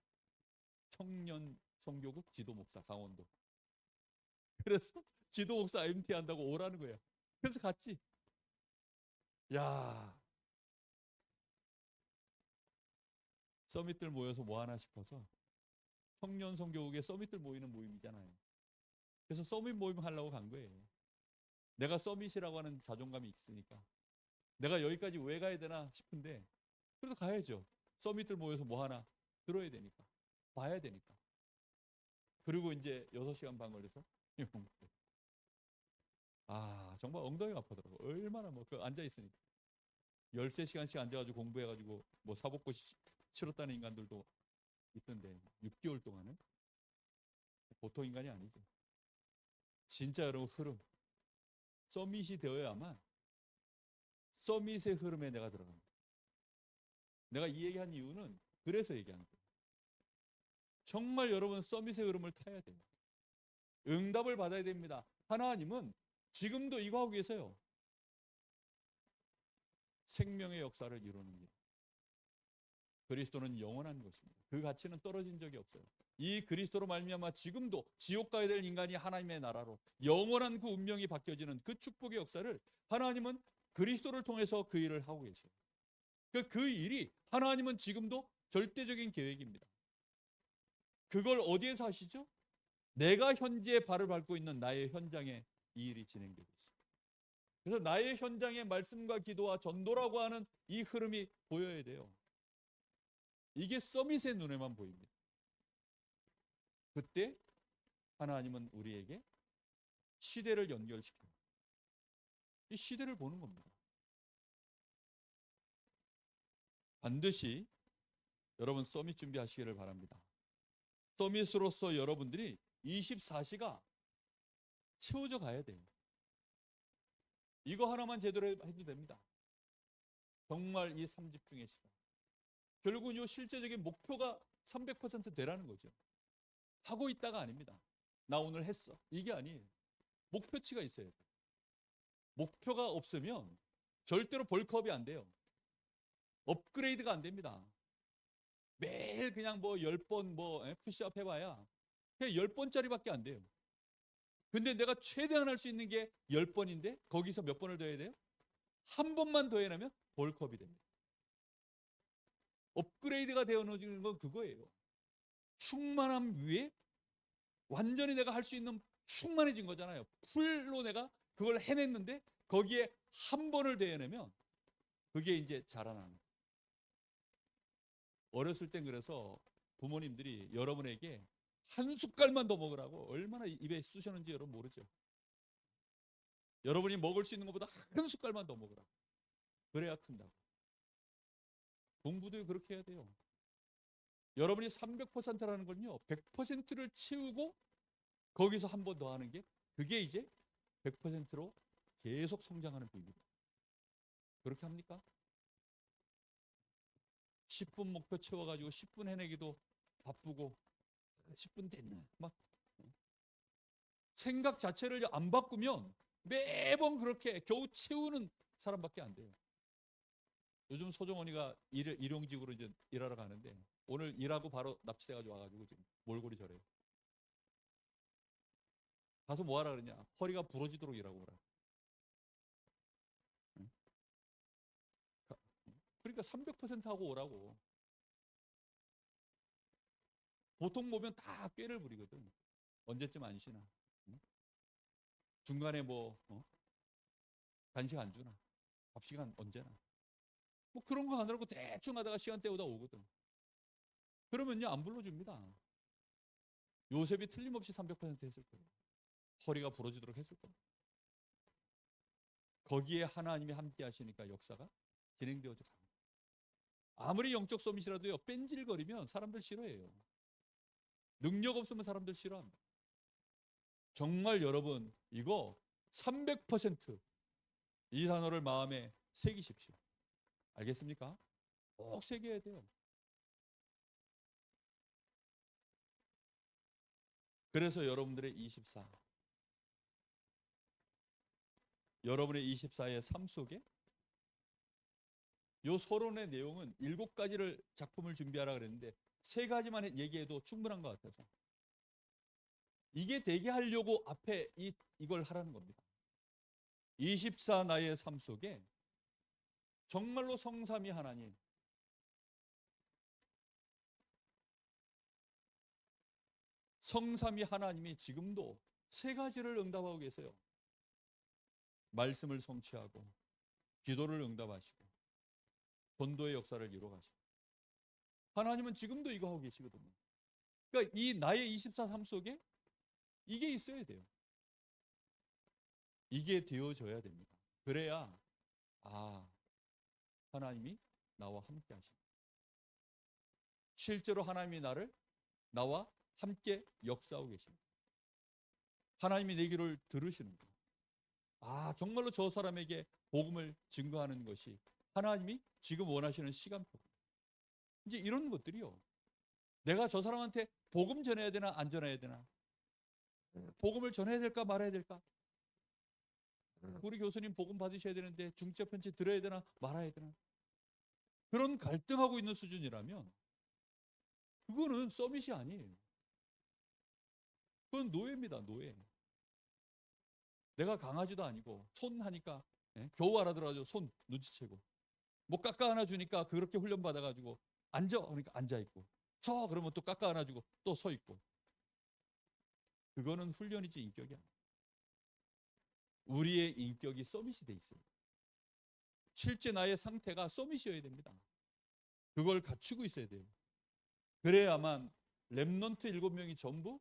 청년 선교국 지도 목사 강원도. 그래서 지도 목사 MT 한다고 오라는 거야. 그래서 갔지. 야, 서밋들 모여서 뭐 하나 싶어서 청년 선교국에 서밋들 모이는 모임이잖아요. 그래서 서밋 모임 하려고 간 거예요. 내가 서밋이라고 하는 자존감이 있으니까 내가 여기까지 왜 가야 되나 싶은데 그래도 가야죠. 서밋들 모여서 뭐 하나 들어야 되니까, 봐야 되니까. 그리고 이제 6시간 반 걸려서 정말 엉덩이가 아프더라고. 얼마나 뭐 그 앉아 있으니까 13시간씩 앉아가지고 공부해가지고 뭐 사법고 치렀다는 인간들도 있던데 6개월 동안은 보통 인간이 아니죠. 진짜 여러분 흐름, 서밋이 되어야만 서밋의 흐름에 내가 들어갑니다. 내가 이 얘기한 이유는 그래서 얘기하는 거예요. 정말 여러분 서밋의 흐름을 타야 돼요. 응답을 받아야 됩니다. 하나님은 지금도 이거 하고 계세요. 생명의 역사를 이루는 일. 그리스도는 영원한 것입니다. 그 가치는 떨어진 적이 없어요. 이 그리스도로 말미암아 지금도 지옥 가야 될 인간이 하나님의 나라로 영원한 그 운명이 바뀌어지는 그 축복의 역사를 하나님은 그리스도를 통해서 그 일을 하고 계세요. 그 일이 하나님은 지금도 절대적인 계획입니다. 그걸 어디에서 하시죠? 내가 현재 발을 밟고 있는 나의 현장에 이 일이 진행되고 있습니다. 그래서 나의 현장의 말씀과 기도와 전도라고 하는 이 흐름이 보여야 돼요. 이게 서밋의 눈에만 보입니다. 그때 하나님은 우리에게 시대를 연결시켜요. 이 시대를 보는 겁니다. 반드시 여러분 서밋 준비하시기를 바랍니다. 서밋으로서 여러분들이 24시가 채워져 가야 돼요. 이거 하나만 제대로 해도 됩니다. 정말 이 3집중의 시간. 결국은 이 실제적인 목표가 300% 되라는 거죠. 하고 있다가 아닙니다. 나 오늘 했어. 이게 아니에요. 목표치가 있어야 돼요. 목표가 없으면 절대로 벌크업이 안 돼요. 업그레이드가 안 됩니다. 매일 그냥 뭐 10번 뭐 푸시업 해봐야 그냥 10번짜리밖에 안 돼요. 근데 내가 최대한 할 수 있는 게 10번인데 거기서 몇 번을 더 해야 돼요? 한 번만 더 해내면 벌크업이 됩니다. 업그레이드가 되어지는 건 그거예요. 충만함 위에 완전히 내가 할 수 있는 충만해진 거잖아요. 풀로 내가 그걸 해냈는데 거기에 한 번을 더해내면 그게 이제 자라나는 거예요. 어렸을 땐 그래서 부모님들이 여러분에게 한 숟갈만 더 먹으라고 얼마나 입에 쑤셨는지 여러분 모르죠. 여러분이 먹을 수 있는 것보다 한 숟갈만 더 먹으라고. 그래야 큰다고. 공부도 그렇게 해야 돼요. 여러분이 300%라는 건요. 100%를 채우고 거기서 한 번 더 하는 게 그게 이제 100%로 계속 성장하는 비밀이에요. 그렇게 합니까? 10분 목표 채워가지고 10분 해내기도 바쁘고 10분 됐나 막 생각 자체를 안 바꾸면 매번 그렇게 겨우 채우는 사람밖에 안 돼요. 요즘 소정원이가 일용직으로 이제 일하러 가는데 오늘 일하고 바로 납치돼가지고 와가지고 지금 몰골이 저래요. 가서 뭐 하라 그러냐? 허리가 부러지도록 일하고 오라. 그러니까 300% 하고 오라고. 보통 보면 다 꾀를 부리거든. 언제쯤 안 쉬나? 중간에 뭐 간식 안 주나? 밥 시간 언제나? 뭐 그런 거 안 하고 대충 하다가 시간 때우다 오거든. 그러면요 안 불러줍니다. 요셉이 틀림없이 300% 했을 거예요. 허리가 부러지도록 했을 거예요. 거기에 하나님이 함께 하시니까 역사가 진행되어져 갑니다. 아무리 영적 서밋이라도요 뺀질거리면 사람들 싫어해요. 능력 없으면 사람들 싫어합니다. 정말 여러분 이거 300%이 단어를 마음에 새기십시오. 알겠습니까? 꼭 새겨야 돼요. 그래서 여러분들의 24, 여러분의 24의 삶 속에 요 서론의 내용은 7가지를 작품을 준비하라 그랬는데 3가지만 얘기해도 충분한 것 같아서 이게 되게 하려고 앞에 이걸 하라는 겁니다. 24 나의 삶 속에 정말로 성삼위 하나님, 성삼위 하나님이 지금도 3가지를 응답하고 계세요. 말씀을 성취하고 기도를 응답하시고 전도의 역사를 이루어가시고 하나님은 지금도 이거 하고 계시거든요. 그러니까 이 나의 24삶 속에 이게 있어야 돼요. 이게 되어져야 됩니다. 그래야 하나님이 나와 함께 하십니다. 실제로 하나님이 나와 함께 역사하고 계십니다. 하나님이 내 기도를 들으시는 거예요. 정말로 저 사람에게 복음을 증거하는 것이 하나님이 지금 원하시는 시간표입니다. 이제 이런 것들이요. 내가 저 사람한테 복음 전해야 되나 안 전해야 되나? 복음을 전해야 될까 말아야 될까? 우리 교수님 복음 받으셔야 되는데 중지자 편지 들어야 되나 말아야 되나? 그런 갈등하고 있는 수준이라면 그거는 서밋이 아니에요. 그건 노예입니다. 노예. 내가 강아지도 아니고 손 하니까 겨우 알아들어가지고 손 눈치채고 뭐 깎아 하나 주니까 그렇게 훈련 받아가지고 앉아 그러니까 앉아 있고 서 그러면 또 깎아 하나 주고 또 서 있고 그거는 훈련이지 인격이 아니에요. 우리의 인격이 서밋이 돼 있어요. 실제 나의 상태가 서밋이어야 됩니다. 그걸 갖추고 있어야 돼요. 그래야만 렘넌트 7명이 전부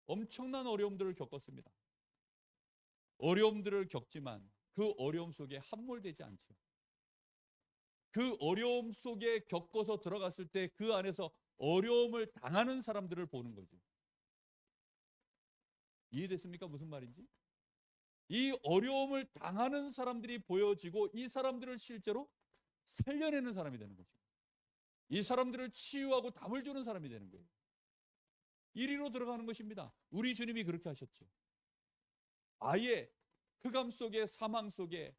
엄청난 어려움들을 겪었습니다. 어려움들을 겪지만 그 어려움 속에 함몰되지 않죠. 그 어려움 속에 겪어서 들어갔을 때 그 안에서 어려움을 당하는 사람들을 보는 거죠. 이해됐습니까? 무슨 말인지? 이 어려움을 당하는 사람들이 보여지고 이 사람들을 실제로 살려내는 사람이 되는 거죠. 이 사람들을 치유하고 담을 주는 사람이 되는 거예요. 이리로 들어가는 것입니다. 우리 주님이 그렇게 하셨죠. 아예 흑암 속에 사망 속에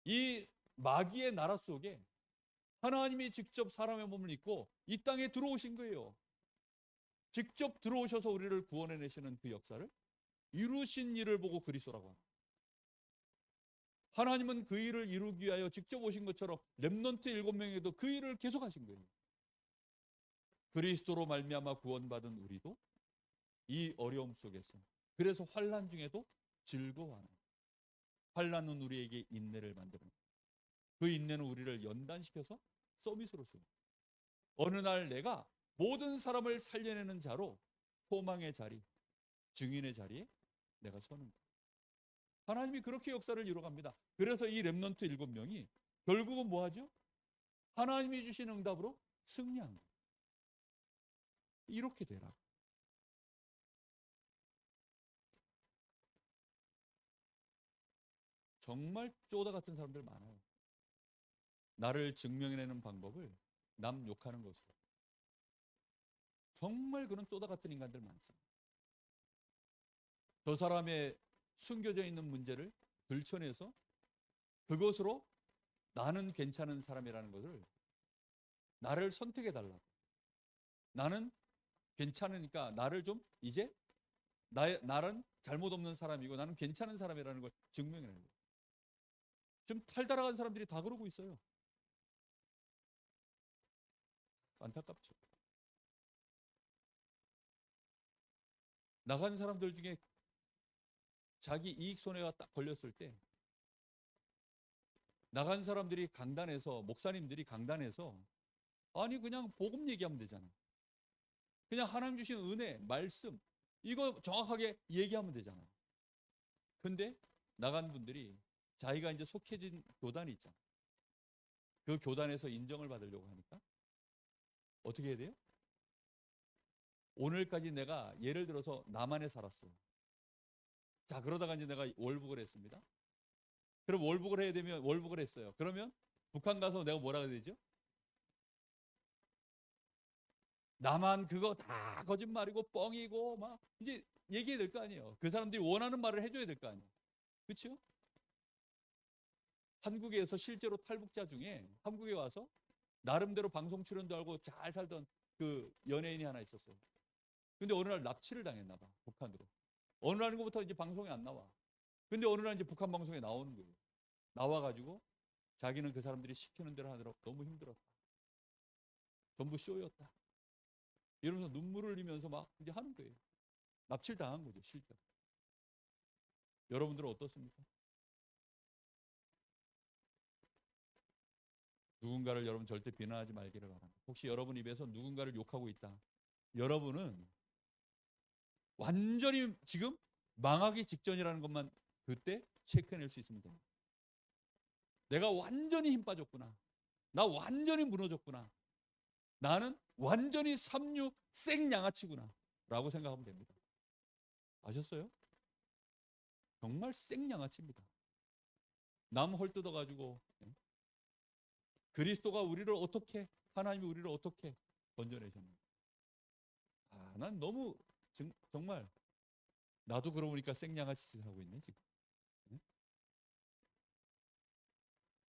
이 마귀의 나라 속에 하나님이 직접 사람의 몸을 입고 이 땅에 들어오신 거예요. 직접 들어오셔서 우리를 구원해내시는 그 역사를 이루신 일을 보고 그리스도라고 합니다. 하나님은 그 일을 이루기 위하여 직접 오신 것처럼 렘넌트 7명에도 그 일을 계속하신 거예요. 그리스도로 말미암아 구원받은 우리도 이 어려움 속에서 그래서 환난 중에도 즐거워하는 환난은 우리에게 인내를 만듭니다. 그 인내는 우리를 연단시켜서 서밋으로 세웁니다. 어느 날 내가 모든 사람을 살려내는 자로 소망의 자리, 증인의 자리에 내가 서는 거예요. 하나님이 그렇게 역사를 이루어갑니다. 그래서 이 렘넌트 7명이 결국은 뭐 하죠? 하나님이 주신 응답으로 승리한 거예요. 이렇게 되라. 정말 쪼다 같은 사람들 많아요. 나를 증명해내는 방법을 남 욕하는 것으로. 정말 그런 쪼다 같은 인간들 많습니다. 저 사람의 숨겨져 있는 문제를 들춰내서 그것으로 나는 괜찮은 사람이라는 것을 나를 선택해 달라고. 나는 괜찮으니까 나를 좀 이제 나는 잘못 없는 사람이고 나는 괜찮은 사람이라는 걸 증명해내는 거예요. 좀 탈달아간 사람들이 다 그러고 있어요. 안타깝죠. 나간 사람들 중에 자기 이익 손해가 딱 걸렸을 때 나간 사람들이 강단에서 목사님들이 강단에서 아니 그냥 복음 얘기하면 되잖아. 그냥 하나님 주신 은혜, 말씀 이거 정확하게 얘기하면 되잖아. 근데 나간 분들이 자기가 이제 속해진 교단이 있잖아. 그 교단에서 인정을 받으려고 하니까 어떻게 해야 돼요? 오늘까지 내가 예를 들어서 남한에 살았어. 자, 그러다가 이제 내가 월북을 했습니다. 그럼 월북을 해야 되면 월북을 했어요. 그러면 북한 가서 내가 뭐라 해야 되죠? 나만 그거 다 거짓말이고 뻥이고 막 이제 얘기해야 될 거 아니에요. 그 사람들이 원하는 말을 해줘야 될 거 아니에요. 그렇죠? 한국에서 실제로 탈북자 중에 한국에 와서 나름대로 방송 출연도 하고 잘 살던 그 연예인이 하나 있었어요. 근데 어느 날 납치를 당했나 봐. 북한으로. 어느 날부터 이제 방송에 안 나와. 근데 어느 날 이제 북한 방송에 나오는 거예요. 나와가지고 자기는 그 사람들이 시키는 대로 하느라 너무 힘들었다. 전부 쇼였다. 이러면서 눈물을 흘리면서 막 이제 하는 거예요. 납치를 당한 거죠, 실제로. 여러분들은 어떻습니까? 누군가를 여러분 절대 비난하지 말기를 바랍니다. 혹시 여러분 입에서 누군가를 욕하고 있다. 여러분은 완전히 지금 망하기 직전이라는 것만 그때 체크해낼 수 있으면 됩니다. 내가 완전히 힘 빠졌구나. 나 완전히 무너졌구나. 나는 완전히 삼류 생양아치구나 라고 생각하면 됩니다. 아셨어요? 정말 생양아치입니다. 남 헐뜯어가지고 그리스도가 우리를 어떻게, 하나님이 우리를 어떻게 건져내셨는가. 난 너무 정말 나도 그러고 보니까 생양아치 짓을 하고 있네 지금.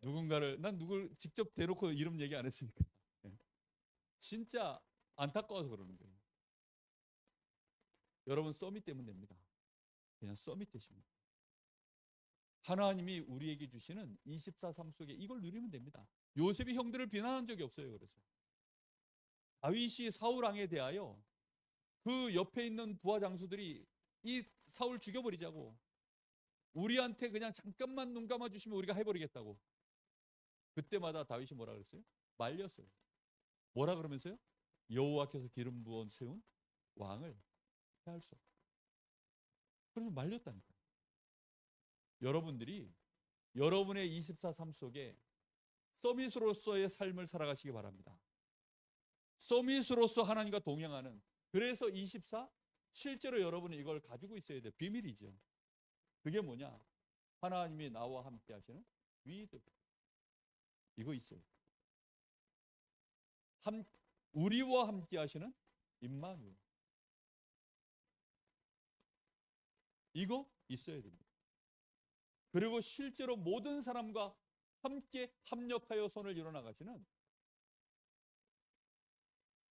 누군가를, 난 누굴 직접 대놓고 이름 얘기 안 했으니까 진짜 안타까워서 그러는 거예요. 여러분 서밋 되면 됩니다. 그냥 서밋 되시면 하나님이 우리에게 주시는 24삶 속에 이걸 누리면 됩니다. 요셉이 형들을 비난한 적이 없어요. 그래서 다윗이 사울 왕에 대하여 그 옆에 있는 부하 장수들이 이 사울 죽여버리자고, 우리한테 그냥 잠깐만 눈 감아주시면 우리가 해버리겠다고, 그때마다 다윗이 뭐라 그랬어요? 말렸어요. 뭐라 그러면서요? 여호와께서 기름 부어 세운 왕을 피할 수 없다. 그러면 말렸다니까요. 여러분들이 여러분의 24삶 속에 서밋으로서의 삶을 살아가시기 바랍니다. 서밋으로서 하나님과 동행하는, 그래서 24 실제로 여러분이 이걸 가지고 있어야 돼요. 비밀이죠. 그게 뭐냐? 하나님이 나와 함께 하시는 위드. 이거 있어요. 우리와 함께 하시는 임마누엘. 이거 있어야 됩니다. 그리고 실제로 모든 사람과 함께 합력하여 손을 이뤄나가시는,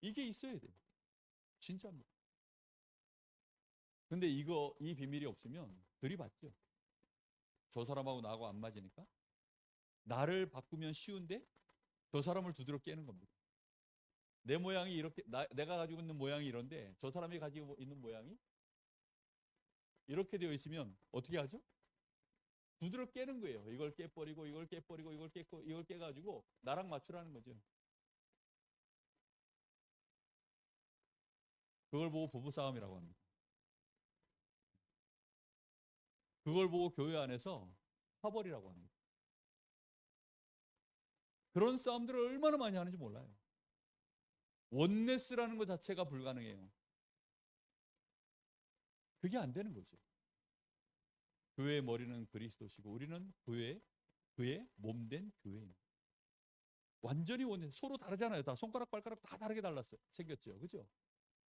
이게 있어야 돼요. 진짜입니다. 근데 이 비밀이 없으면 들이받죠. 저 사람하고 나하고 안 맞으니까 나를 바꾸면 쉬운데 저 사람을 두드려 깨는 겁니다. 내 모양이 이렇게, 내가 가지고 있는 모양이 이런데 저 사람이 가지고 있는 모양이 이렇게 되어 있으면 어떻게 하죠? 두드려 깨는 거예요. 이걸 깨버리고 이걸 깨버리고 이걸 깨고 이걸 깨가지고 나랑 맞추라는 거죠. 그걸 보고 부부싸움이라고 합니다. 그걸 보고 교회 안에서 파벌이라고 합니다. 그런 싸움들을 얼마나 많이 하는지 몰라요. 원네스라는 것 자체가 불가능해요. 그게 안 되는 거죠. 교회의 머리는 그리스도시고 우리는 그의 몸된 교회입니다. 완전히 원네스. 서로 다르잖아요. 다 손가락 발가락 다 다르게 생겼죠. 그죠?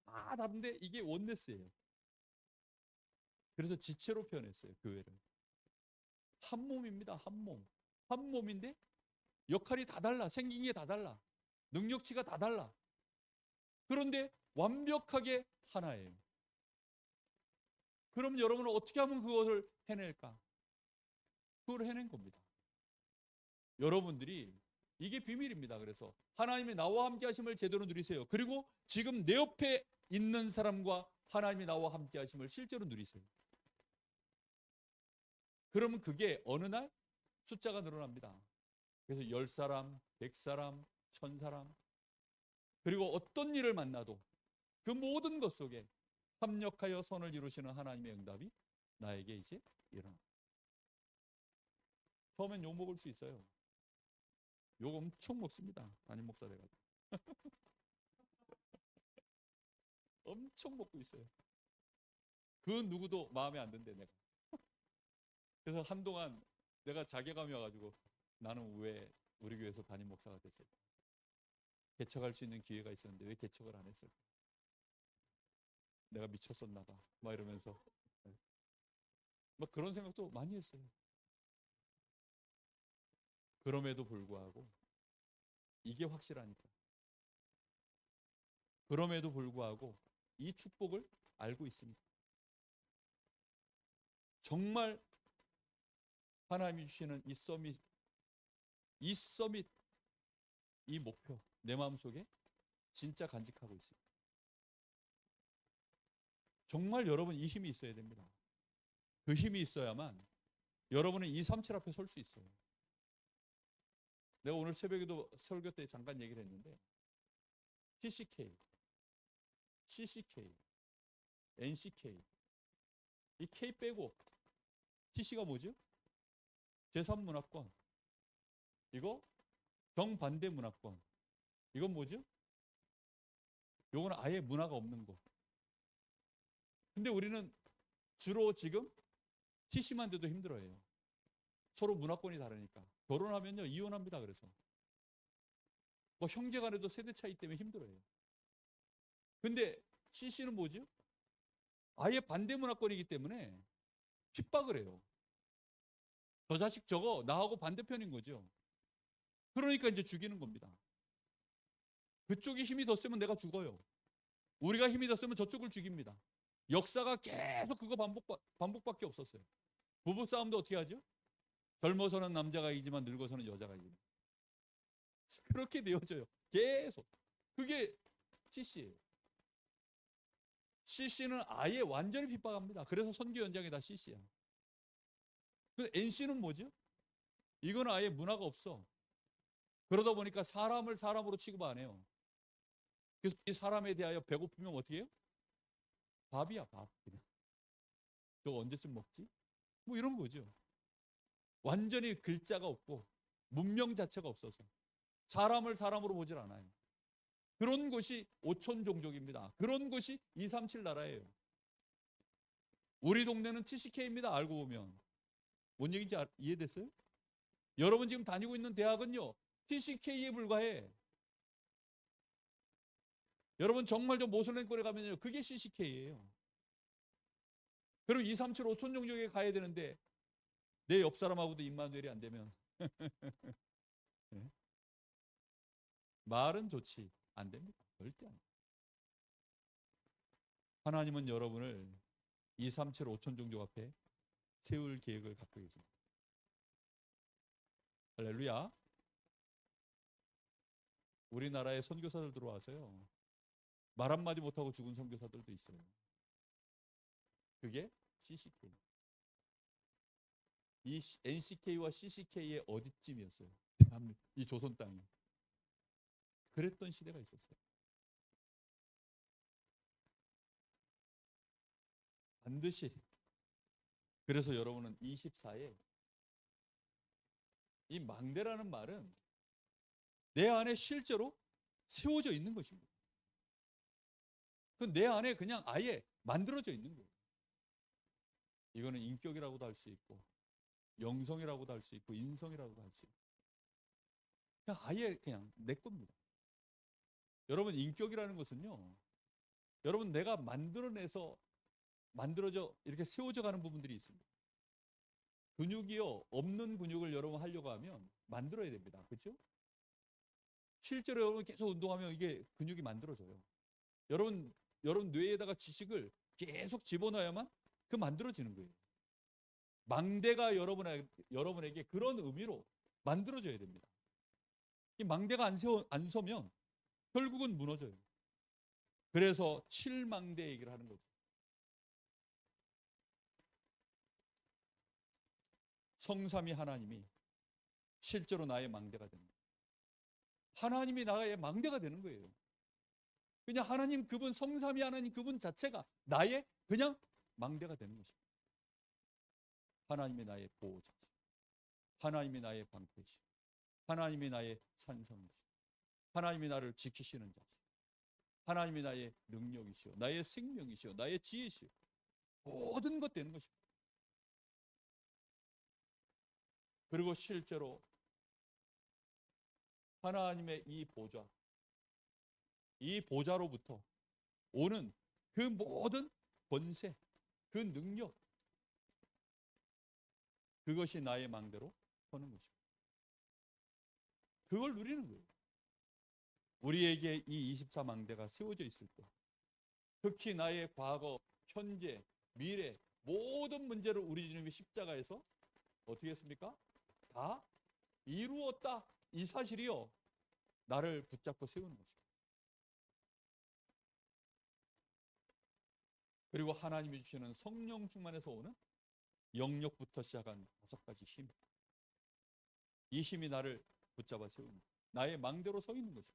다 다른데 이게 원네스예요. 그래서 지체로 표현했어요. 교회를. 한 몸입니다. 한 몸. 한 몸인데 역할이 다 달라. 생긴 게 다 달라. 능력치가 다 달라. 그런데 완벽하게 하나예요. 그럼 여러분은 어떻게 하면 그것을 해낼까? 그걸 해낸 겁니다. 여러분들이, 이게 비밀입니다. 그래서 하나님이 나와 함께 하심을 제대로 누리세요. 그리고 지금 내 옆에 있는 사람과 하나님이 나와 함께 하심을 실제로 누리세요. 그러면 그게 어느 날 숫자가 늘어납니다. 그래서 10사람, 100사람, 1000사람, 그리고 어떤 일을 만나도 그 모든 것 속에 합력하여 선을 이루시는 하나님의 응답이 나에게 이제 일어납니다. 처음엔 욕 먹을 수 있어요. 욕 엄청 먹습니다. 담임 목사 돼가지고. 엄청 먹고 있어요. 그 누구도 마음에 안 든대 내가. 그래서 한동안 내가 자괴감이 와가지고 나는 왜 우리 교회에서 담임 목사가 됐을까? 개척할 수 있는 기회가 있었는데 왜 개척을 안 했을까? 내가 미쳤었나 봐. 막 이러면서 막 그런 생각도 많이 했어요. 그럼에도 불구하고 이게 확실하니까. 그럼에도 불구하고 이 축복을 알고 있습니다. 정말 하나님이 주시는 이 서밋, 이 목표, 내 마음속에 진짜 간직하고 있습니다. 정말 여러분 이 힘이 있어야 됩니다. 그 힘이 있어야만 여러분은 237 앞에 설 수 있어요. 내가 오늘 새벽에도 설교 때 잠깐 얘기를 했는데 TCK, CCK, NCK 이 K 빼고 TC가 뭐죠? 제3문화권. 이거 정반대 문화권. 이건 뭐죠? 요거는 아예 문화가 없는 거. 근데 우리는 주로 지금 TC만 돼도 힘들어해요. 서로 문화권이 다르니까. 결혼하면요 이혼합니다. 그래서 뭐 형제간에도 세대 차이 때문에 힘들어해요. 근데 CC는 뭐죠? 아예 반대 문화권이기 때문에 핍박을 해요. 저 자식 저거 나하고 반대편인 거죠. 그러니까 이제 죽이는 겁니다. 그쪽이 힘이 더 세면 내가 죽어요. 우리가 힘이 더 세면 저쪽을 죽입니다. 역사가 계속 그거 반복밖에 없었어요. 부부싸움도 어떻게 하죠? 젊어서는 남자가 이기지만 늙어서는 여자가 이깁니다. 그렇게 되어져요. 계속. 그게 CC예요. CC는 아예 완전히 핍박합니다. 그래서 선교 연장이 다 CC야. NC는 뭐죠? 이거는 아예 문화가 없어. 그러다 보니까 사람을 사람으로 취급 안 해요. 그래서 이 사람에 대하여 배고프면 어떻게 해요? 밥이야, 밥. 그냥. 너 언제쯤 먹지? 뭐 이런 거죠. 완전히 글자가 없고 문명 자체가 없어서 사람을 사람으로 보질 않아요. 그런 것이 오촌 종족입니다. 그런 것이 237 나라예요. 우리 동네는 TCK입니다. 알고 보면. 뭔 얘기인지 이해됐어요? 여러분 지금 다니고 있는 대학은요. TCK에 불과해. 여러분 정말 저 모슬렘권에 가면요. 그게 CCK예요. 그럼 237 오촌 종족에 가야 되는데 내 옆 사람하고도 임마누엘이 안 되면 네? 말은 좋지 안 됩니다. 절대 안 됩니다. 하나님은 여러분을 237 오촌 종족 앞에 세울 계획을 갖고 계십니다. 할렐루야. 우리나라에 선교사들 들어와서요. 말 한마디 못하고 죽은 선교사들도 있어요. 그게 CCK. 이 NCK와 CCK의 어디쯤이었어요. 이 조선 땅이. 그랬던 시대가 있었어요. 반드시. 그래서 여러분은 24에 이 망대라는 말은 내 안에 실제로 세워져 있는 것입니다. 그 내 안에 그냥 아예 만들어져 있는 거예요. 이거는 인격이라고도 할 수 있고 영성이라고도 할 수 있고 인성이라고도 할 수 있고 그냥 아예 그냥 내 겁니다. 여러분 인격이라는 것은요. 여러분 내가 만들어내서 만들어져 이렇게 세워져 가는 부분들이 있습니다. 근육이요. 없는 근육을 여러분 하려고 하면 만들어야 됩니다. 그렇죠? 실제로 여러분 계속 운동하면 이게 근육이 만들어져요. 여러분 뇌에다가 지식을 계속 집어넣어야만 그 만들어지는 거예요. 망대가 여러분에게 그런 의미로 만들어져야 됩니다. 이 망대가 안 서면 결국은 무너져요. 그래서 7망대 얘기를 하는 거죠. 성삼위 하나님이 실제로 나의 망대가 되는 거예요. 하나님이 나의 망대가 되는 거예요. 그냥 하나님 그분 성삼위 하나님 그분 자체가 나의 그냥 망대가 되는 것입니다. 하나님이 나의 보호자지. 하나님이 나의 방패시. 하나님이 나의 산성이시. 하나님이 나를 지키시는 자지. 하나님이 나의 능력이시오. 나의 생명이시오. 나의 지혜시오. 모든 것 되는 것입니다. 그리고 실제로 하나님의 이 보좌, 이 보좌로부터 오는 그 모든 권세, 그 능력, 그것이 나의 망대로 서는 것입니다. 그걸 누리는 거예요. 우리에게 이 24망대가 세워져 있을 때 특히 나의 과거, 현재, 미래 모든 문제를 우리 주님이 십자가에서 어떻게 했습니까? 다 이루었다. 이 사실이요. 나를 붙잡고 세우는 것입니다. 그리고 하나님이 주시는 성령 충만에서 오는 영역부터 시작한 5가지 힘. 이 힘이 나를 붙잡아 세우는, 나의 망대로 서 있는 거죠.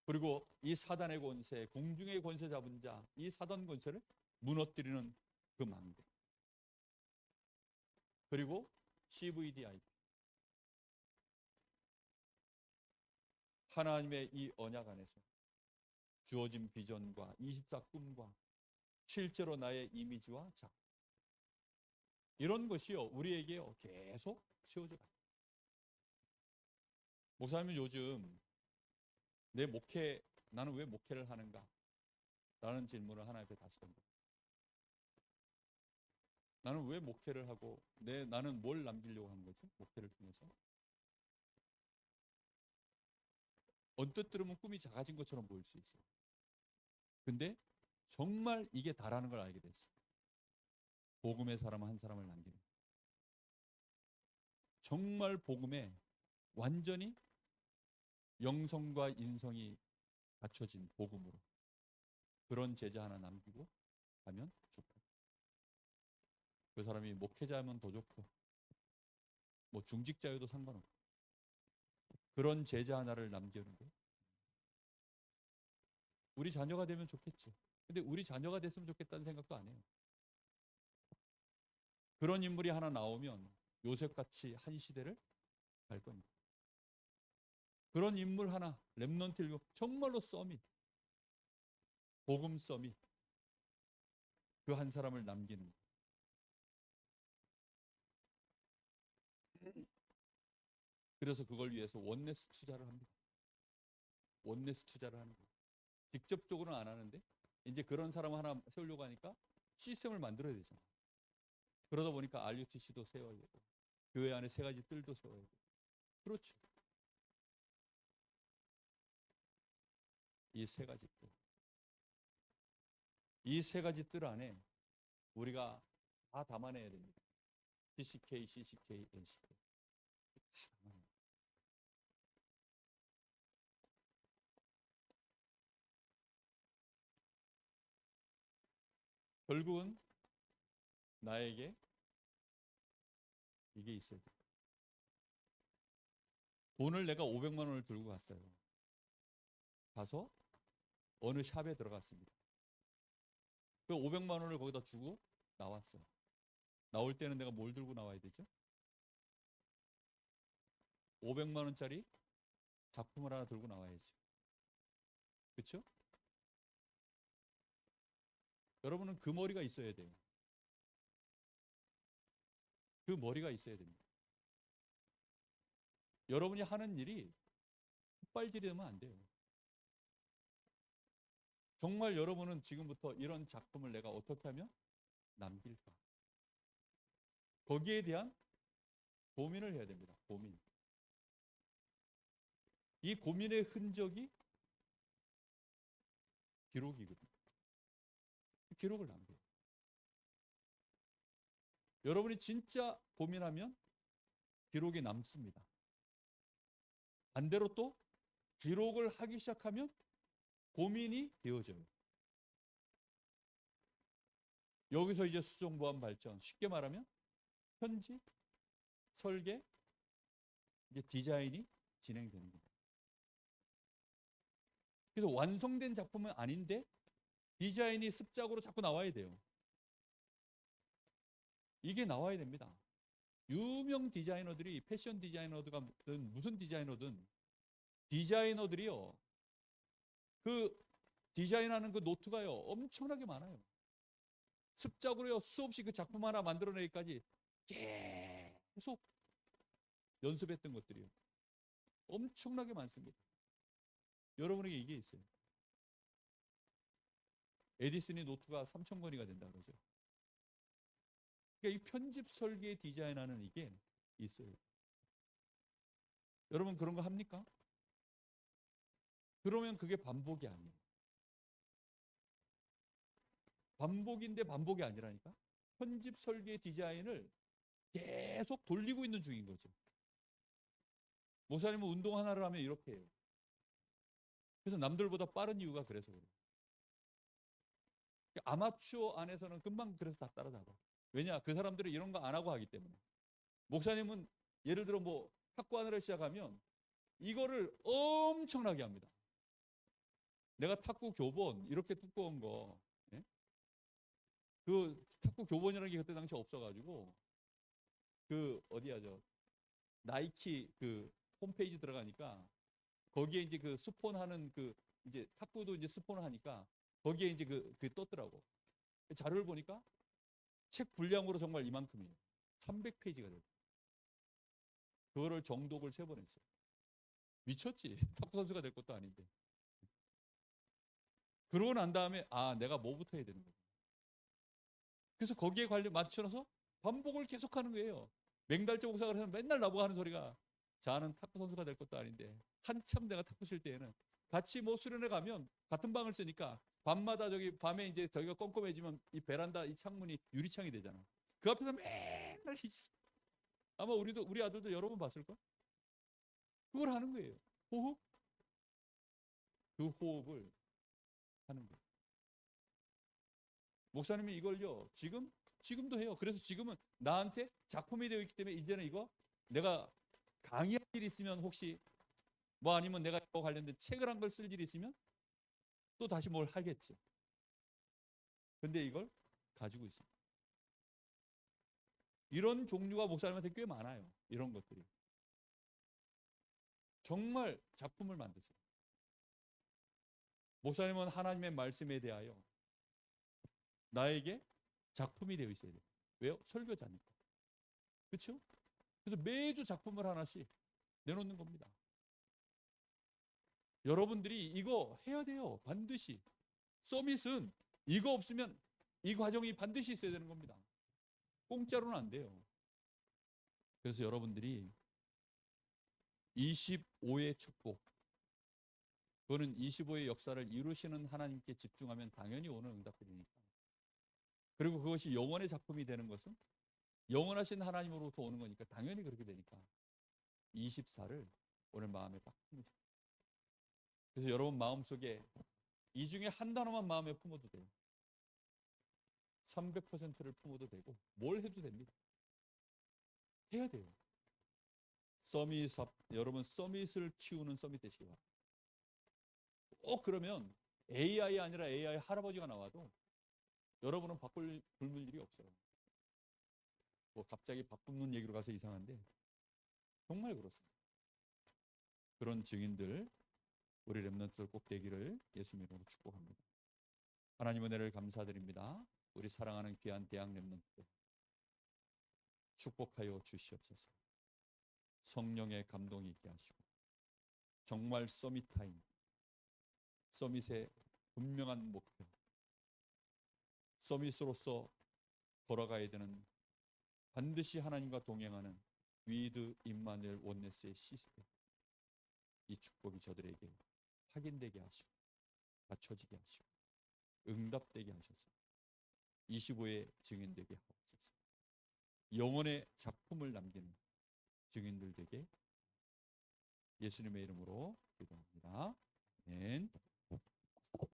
그리고 이 사단의 권세, 공중의 권세 잡은 자, 이 사단 권세를 무너뜨리는 그 망대. 그리고 CVDIP. 하나님의 이 언약 안에서 주어진 비전과 24꿈과 실제로 나의 이미지와 자, 이런 것이요 우리에게 계속 세워져 가요. 목사님은 요즘 내 목회, 나는 왜 목회를 하는가? 라는 질문을 하나님께 다시던 거예요. 나는 왜 목회를 하고 나는 뭘 남기려고 하는 거지? 목회를 통해서. 언뜻 들으면 꿈이 작아진 것처럼 보일 수 있어요. 근데 정말 이게 다라는 걸 알게 됐어요. 복음의 사람 한 사람을 남기는. 정말 복음에 완전히 영성과 인성이 갖춰진 복음으로 그런 제자 하나 남기고 가면 좋고, 그 사람이 목회자면 더 좋고 뭐 중직자여도 상관없고 그런 제자 하나를 남기는 거. 우리 자녀가 되면 좋겠지. 근데 우리 자녀가 됐으면 좋겠다는 생각도 안 해요. 그런 인물이 하나 나오면 요셉같이 한 시대를 갈 겁니다. 그런 인물 하나, 렘넌트 일곱, 정말로 서밋, 복음 서밋, 그 한 사람을 남기는 거. 그래서 그걸 위해서 원네스 투자를 합니다. 원네스 투자를 하는 거예요. 직접적으로는 안 하는데 이제 그런 사람 하나 세우려고 하니까 시스템을 만들어야 되잖아. 그러다 보니까 RUTC도 세워야 되고 교회 안에 3가지 뜰도 세워야 되고. 그렇죠. 이 3가지 뜰. 이 3가지 뜰 안에 우리가 다 담아내야 됩니다. CCK, CCK, NCK. 다 담아내야 돼요. 결국은 나에게 이게 있어야 돼. 돈을 내가 500만 원을 들고 갔어요. 가서 어느 샵에 들어갔습니다. 그 500만 원을 거기다 주고 나왔어. 나올 때는 내가 뭘 들고 나와야 되죠? 500만 원짜리 작품을 하나 들고 나와야죠. 그렇죠? 여러분은 그 머리가 있어야 돼요. 그 머리가 있어야 됩니다. 여러분이 하는 일이 헛발질이 되면 안 돼요. 정말 여러분은 지금부터 이런 작품을 내가 어떻게 하면 남길까? 거기에 대한 고민을 해야 됩니다. 고민. 이 고민의 흔적이 기록이거든요. 기록을 남겨요. 여러분이 진짜 고민하면 기록이 남습니다. 반대로 또 기록을 하기 시작하면 고민이 되어져요. 여기서 이제 수정보완 발전, 쉽게 말하면 편집, 설계, 이게 디자인이 진행되는 겁니다. 그래서 완성된 작품은 아닌데 디자인이 습작으로 자꾸 나와야 돼요. 이게 나와야 됩니다. 유명 디자이너들이, 패션 디자이너든 무슨 디자이너든, 디자이너들이요, 그 디자인하는 그 노트가요 엄청나게 많아요. 습작으로요 수없이 그 작품 하나 만들어내기까지 계속 연습했던 것들이요 엄청나게 많습니다. 여러분에게 이게 있어요. 에디슨의 노트가 3,000권이가 된다 그러죠. 그러니까 이 편집 설계 디자인하는 이게 있어요. 여러분 그런 거 합니까? 그러면 그게 반복이 아니에요. 반복인데 반복이 아니라니까. 편집 설계 디자인을 계속 돌리고 있는 중인 거죠. 목사님은 운동 하나를 하면 이렇게 해요. 그래서 남들보다 빠른 이유가 그래서 그래요. 아마추어 안에서는 금방 그래서 다 따라잡아. 왜냐? 그 사람들이 이런 거 안 하고 하기 때문에. 목사님은 예를 들어 뭐 탁구하느라 시작하면 이거를 엄청나게 합니다. 내가 탁구 교본 이렇게 두꺼운 거, 예? 그 탁구 교본이라는 게 그때 당시 없어가지고 그 어디야 저 나이키 그 홈페이지 들어가니까 거기에 이제 그 스폰하는 그 이제 탁구도 이제 스폰을 하니까 거기에 이제 그 떴더라고. 자료를 보니까 책 분량으로 정말 이만큼이에요. 300페이지가 돼요. 그거를 정독을 3번 했어요. 미쳤지. 탁구 선수가 될 것도 아닌데. 그러고 난 다음에 내가 뭐부터 해야 되는 거야. 그래서 거기에 관련 맞춰서 반복을 계속하는 거예요. 맹달제 공상을 하면 맨날 나보고 하는 소리가 자는 탁구 선수가 될 것도 아닌데 한참 내가 탁구 칠 때에는 같이 뭐 수련회 가면 같은 방을 쓰니까 밤마다 저기 밤에 이제 저기가 껌껌해지면 이 베란다 이 창문이 유리창이 되잖아. 그 앞에서 맨날 아마 우리 아들도 여러 번 봤을 걸. 그걸 하는 거예요. 호흡. 그 호흡을 하는 거예요. 목사님이 이걸요 지금도 해요. 그래서 지금은 나한테 작품이 되어 있기 때문에 이제는 이거 내가 강의할 일이 있으면 혹시 뭐 아니면 내가 이거 관련된 책을 한 걸 쓸 일이 있으면 또 다시 뭘 하겠지. 근데 이걸 가지고 있습니다. 이런 종류가 목사님한테 꽤 많아요. 이런 것들이. 정말 작품을 만드세요. 목사님은 하나님의 말씀에 대하여 나에게 작품이 되어 있어야 돼요. 왜요? 설교자니까. 그렇죠? 그래서 매주 작품을 하나씩 내놓는 겁니다. 여러분들이 이거 해야 돼요. 반드시. 서밋은 이거 없으면 이 과정이 반드시 있어야 되는 겁니다. 공짜로는 안 돼요. 그래서 여러분들이 25의 축복, 그거는 25의 역사를 이루시는 하나님께 집중하면 당연히 오는 응답들이니까. 그리고 그것이 영원의 작품이 되는 것은 영원하신 하나님으로부터 오는 거니까 당연히 그렇게 되니까 24를 오늘 마음에 딱 품으세요. 그래서 여러분 마음속에 이 중에 한 단어만 마음에 품어도 돼요. 300%를 품어도 되고 뭘 해도 됩니다. 해야 돼요. 여러분 서밋을 키우는 서밋 되시기 바랍니다. 그러면 AI 아니라 AI 할아버지가 나와도 여러분은 굶을 일이 없어요. 뭐 갑자기 밥 굶는 얘기로 가서 이상한데 정말 그렇습니다. 그런 증인들 우리 렘넌트들 꼭 되기를 예수 이름으로 축복합니다. 하나님 은혜를 감사드립니다. 우리 사랑하는 귀한 대학 렘넌트들 축복하여 주시옵소서. 성령의 감동이 있게 하시고 정말 서밋 타임, 서밋의 분명한 목표, 서밋으로서 걸어가야 되는 반드시 하나님과 동행하는 위드 임마누엘 원네스의 시스템, 이 축복이 저들에게 확인되게 하시고 갖춰지게 하시고 응답되게 하셔서 25의 증인되게 하옵소서. 영혼의 작품을 남기는 증인들 되게 예수님의 이름으로 기도합니다. 아멘.